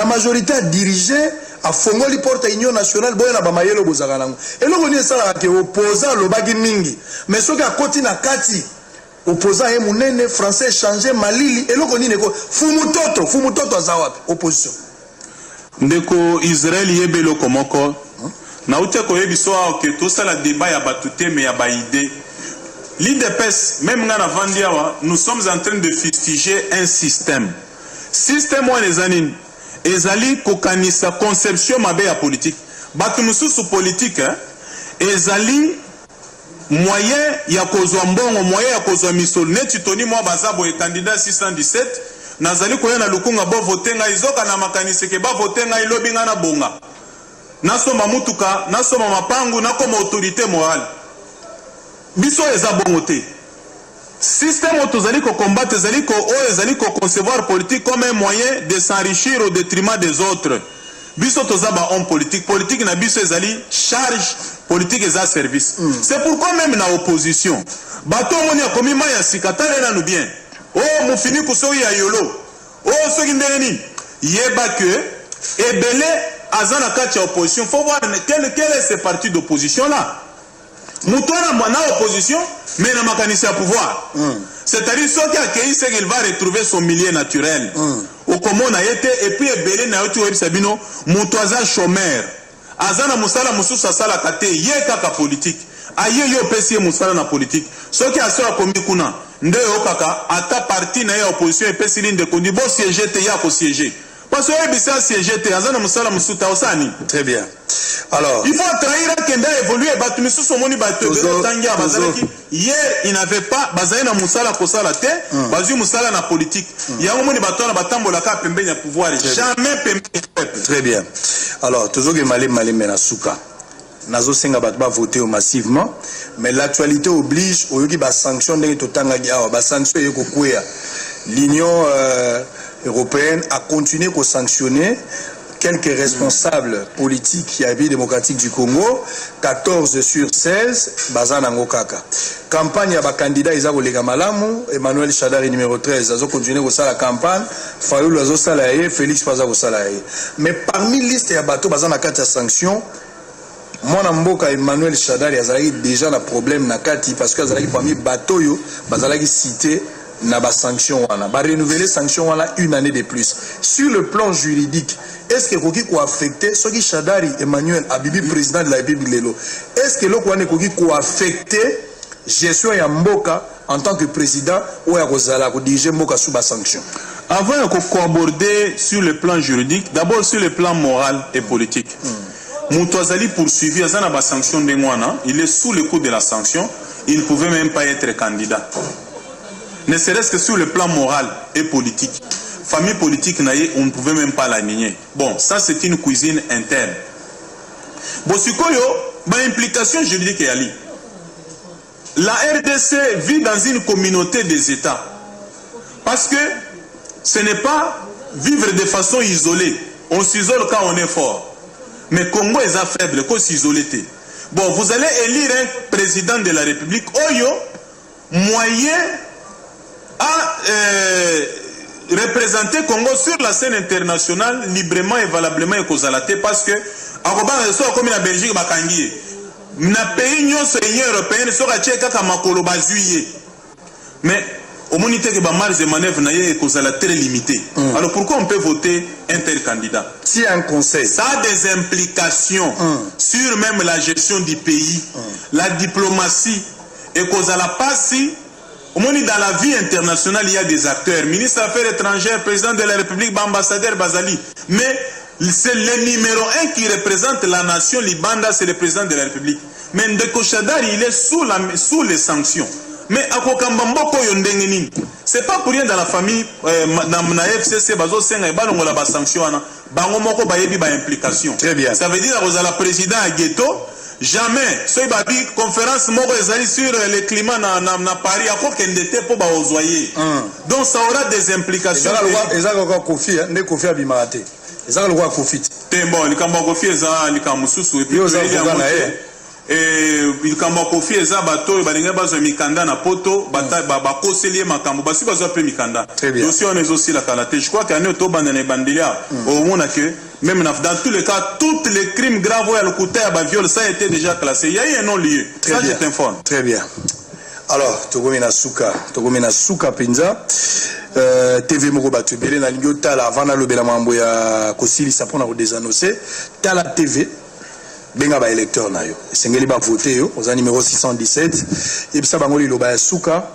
majorité a dirigé a fongoli porte union nationale boya na bamayelo bozaka nango eloko ni esala ke opposant lobaki mingi mais soki akoti na kati opposant ye munene français changer malili eloko ni neko fumutoto aza wapi opposition ndeko Israël yebelo komoko na uti koyebiso ke tout ça la débat ya batute mais ya ba idée l'IDPS même nga na vandiawa nous sommes en train de fustiger un système où les années ezali kokanisa conception mabe ya politique batu mususu politique ezali moyen ya kozwa mbongo moyen ya kozwa misolo neti toni mwa bazabo e candidat 617 nazali koya na lukunga bo voter nga izoka na makanise ke ba voter nga ilobi nga na bonga nasoma mutuka nasoma mapangu nakoma autorité morale biso eza bongo te système autozali ko combattre ezali ko concevoir politique comme un moyen de s'enrichir au détriment des autres biso tozaba homme politique na biso ezali charge politique eza service c'est pourquoi même na opposition bato moni akomi maya sikatale na nous bien oh mufini kuso ya yolo oh soki ndeni yeba que ebele azana kati ya opposition faut voir quel est ce parti d'opposition là Moutouana mwana opposition mais na makanisi ya pouvoir c'est-à-dire ceux qui accueillent c'est qu'il va retrouver son milieu naturel au komona yete et puis ebele na yotu web sabino mutoaza chômeur azana musala mususu sala kate ye kaka politique aye yo pesi musala na politique ceux qui asura komi kuna nde yo kaka ata parti na ya opposition et pesi linde kondi bo siéger te ya ko siéger parce que bisa siéger te azana musala musuta osani très bien. Alors, il faut trahir Kenda évoluer battu sous son moni battu tangia bazalaki hier il n'avait pas bazana musala ko sala te bazu musala na politique ya moni battu na batambola ka pembeni ya pouvoir jamais pembeni. Très bien. Alors toujours que malé mena souka nazo senga battu ba voter massivement mais l'actualité oblige oyoki ba sanction ndenge totanga ya ba sanction yeko kwea l'Union européenne a continué à sanctionner quelques responsables politiques qui habitent démocratique du Congo, 14 sur 16, Bazan Angokaka. Campagne à candidat Isabo Legamalamu, Emmanuel Chadari numéro 13, ils ont continué à la campagne, Fayoul Azo Salaye, Félix Pazabo Salaye. Mais parmi liste et abato Bazan Akata sanction, moi Namboka Emmanuel Chadari Azali déjà un problème nakati parce que Azali parmi Batoyo, Bazalaki cité na ba sanction wana ba renouveler sanction wana une année de plus sur le plan juridique est-ce que koki ko affecter soki Chadari Emmanuel Abibi président de la République lelo est-ce que loko wana koki ko affecter gestion ya mboka en tant que président ou ya kozala ko diriger mboka sous ba sanction avant de aborder sur le plan juridique d'abord sur le plan moral et politique Moutouazali poursuivi azana ba sanction de mwana il est sous le coup de la sanction il ne pouvait même pas être candidat ne serait-ce que sur le plan moral et politique. Famille politique, on ne pouvait même pas la nier. Bon, ça c'est une cuisine interne. Bon, ce qu'il y a, implication juridique est ali. La RDC vit dans une communauté des États. Parce que ce n'est pas vivre de façon isolée. On s'isole quand on est fort. Mais Congo est faible, quand s'isoler. Bon, vous allez élire un président de la République. Oyo, moyen à représenter Congo sur la scène internationale librement et valablement et causalaté parce que comme la Belgique bakangi na pays union européenne sera tcheka kama makolo bazuye mais au monité que ba marge de manœuvre na yé causalaté limité alors pourquoi on peut voter un tel candidat si un conseil ça a des implications sur même la gestion du pays la diplomatie et causala pas si au moins dans la vie internationale, il y a des acteurs, ministre des Affaires étrangères, président de la République, ambassadeur Bazali. Mais c'est le numéro 1 qui représente la nation Libanda, c'est le président de la République. Mais Ndeko Chadari, il est sous les sanctions. mais akokamba mboko yo ndenge nini. C'est pas pour rien dans la famille na FCC bazo senga ba longola ba sanction wana bango moko ba yebi ba implication. Très bien. Ça veut dire que la président à ghetto jamais soy babi conférence moko ezali sur le climat na Paris a ko kendete po ba ozoyer. Donc ça aura des implications. Ezaka ko Kofi ne Kofi abimate. Ezaka le roi Kofi. Bon, le kamba Kofi eza likamususu et puis il kamba Kofi eza bato balinga bazo mikanda na poto ba koselie makambo basi bazo pe mikanda. Aussi on est aussi la qualité. Je crois qu'année to bandana bandilia au monde que même dans tous les cas tous les crimes graves ou à le côté à viol ça a été déjà classé. Il y a eu un non lieu. Ça je t'informe. Très bien. Alors, Togomina Souka Penza, TV Moko Batu Bele na lingo tala avant na lobela mambo ya kosili sapona ko désannoncer tala TV benga ba électeur na yo. Sengeli ba voter yo aux numéro 617 et bisa bangoli loba ya Souka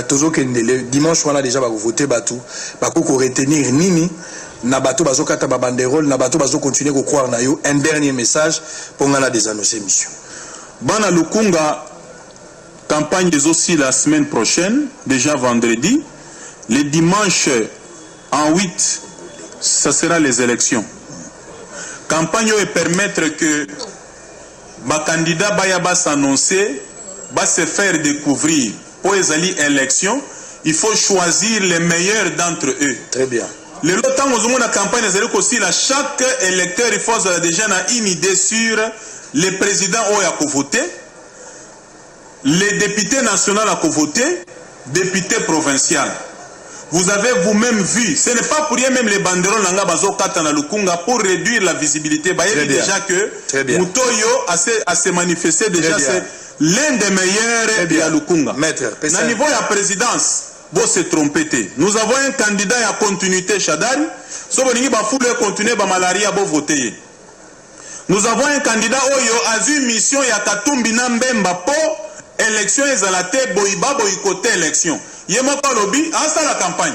tozo kendele dimanche wana déjà ba voter batu ba ko retenir nini na bato bazo kata ba banderole na bato bazo continuer ko croire na yo. Un dernier message pour ngana désannoncer mission. Bana Lukunga campagne aussi la semaine prochaine, déjà vendredi. Le dimanche en 8, ça sera les élections. Campagne et permettre que ma candidat Bayaba s'annoncer, va se faire découvrir. Pour les élections, il faut choisir les meilleurs d'entre eux. Très bien. Le temps où la campagne aussi, chaque électeur il faut déjà une idée sur les présidents qui ont voté. Les députés nationaux à voté, députés provinciaux. Vous avez vous-même vu, ce n'est pas pour rien même les banderoles nanga bazo katana lukunga pour réduire la visibilité. Bah, il déjà que Mutoyo a se manifesté déjà c'est l'un des meilleurs de la lukunga. Na niveau de la présidence, vous se trompez. Nous avons un candidat à continuité Chadari, so boningi ba foule continuer ba malaria bo voter. Nous avons un candidat oyo a eu mission ya Katumbi na Mbemba po élection ezalate boiba boykoté élection. Yema pas lobby à la campagne.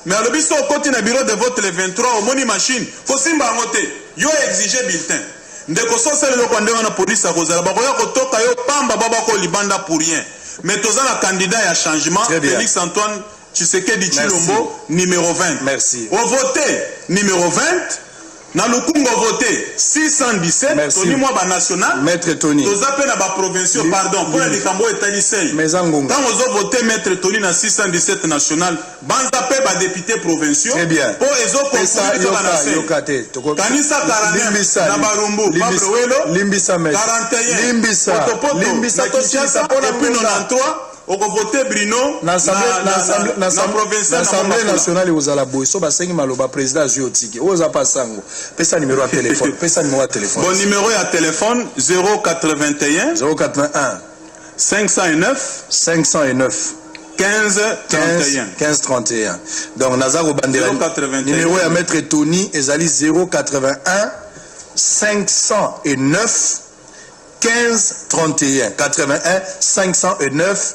Mais le lobby sont côté na bureau de vote le 23 au moni machine. Faut simba ngote. Yo exiger bulletin. Ndeko so sele lo kwande na police a kozala ba ko toka yo pamba baba ko libanda pour rien. Mais toza la candidat ya changement Félix Antoine Tshisekedi Tshilombo numéro 20. Merci. Au voté numéro 20. Na Lukunga voté 617 Tony Mwaba national Maître Tony tous appels na ba provinciaux pardon pour les cambo étanisei quand on voté Maître Tony na 617 national banza pe ba député provinciaux pour ezo conclure Kanisa 49 na Barumbu Pablo Limbisa 41 Limbisa Toshasa et puis 93 au voter Brino na l'Assemblée nationale aux Alabo so basengi maloba président Ziotiki oza pasango pesa numéro à téléphone bon numéro à téléphone 081 509 15 31 donc Nazaro Bandera numéro à maître Tony ezali 081 509 15 31 81 509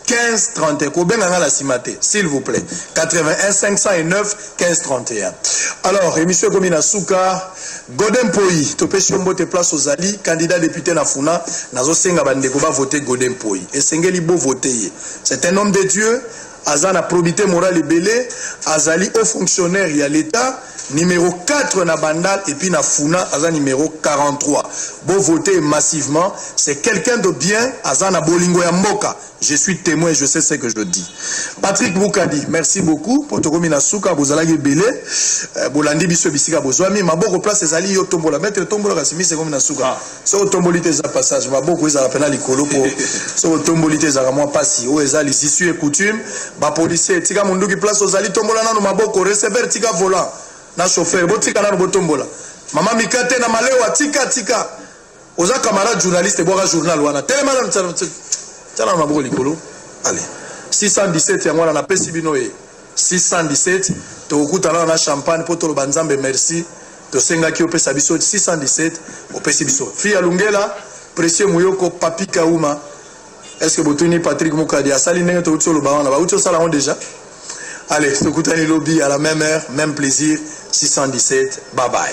15 31 Kobenga la Simate s'il vous plaît 81 509 15 31. Alors émission Komina Souka Godem Poi topesi mbote place aux Ali candidat député na Funa nazo senga bandeko ba voter Godem Poi et sengeli bo voter. C'est un homme de Dieu azana probité morale belé azali haut fonctionnaire ya l'état numéro 4 na Bandal et puis na Funa azan numéro 43. Beau voter massivement, c'est quelqu'un de bien azana bolingo ya mboka. Je suis témoin, je sais ce que je dis. Patrick Moukadi, merci beaucoup pour tokomi na souka bozalaki belé bolandi biso bisika bozwami maboko place ezali yo tombola mettre tombola kasimi c'est comme na souka. So tombolite za passage maboko ezala pena likolo po so tombolite za moi pasi o ezali issue et coutume ba policier tika munduki place ozali tombola nanu maboko receveur tika volant na chauffeur botika nanu botombola mama mikate na malewa tika oza camarade journaliste boka journal wana tellement tala maboko likolo allez 617 yango na pesi bino e 617 to okutana na champagne poto lo banzambe merci to senga ki opesa biso 617 opesi biso fia lungela précieux muyoko papi kauma est-ce que botuni Patrick Moukadi asali ndenge to utso lo bawana ba utso sala on déjà allez to kutani lobby à la même heure même plaisir 617 bye bye.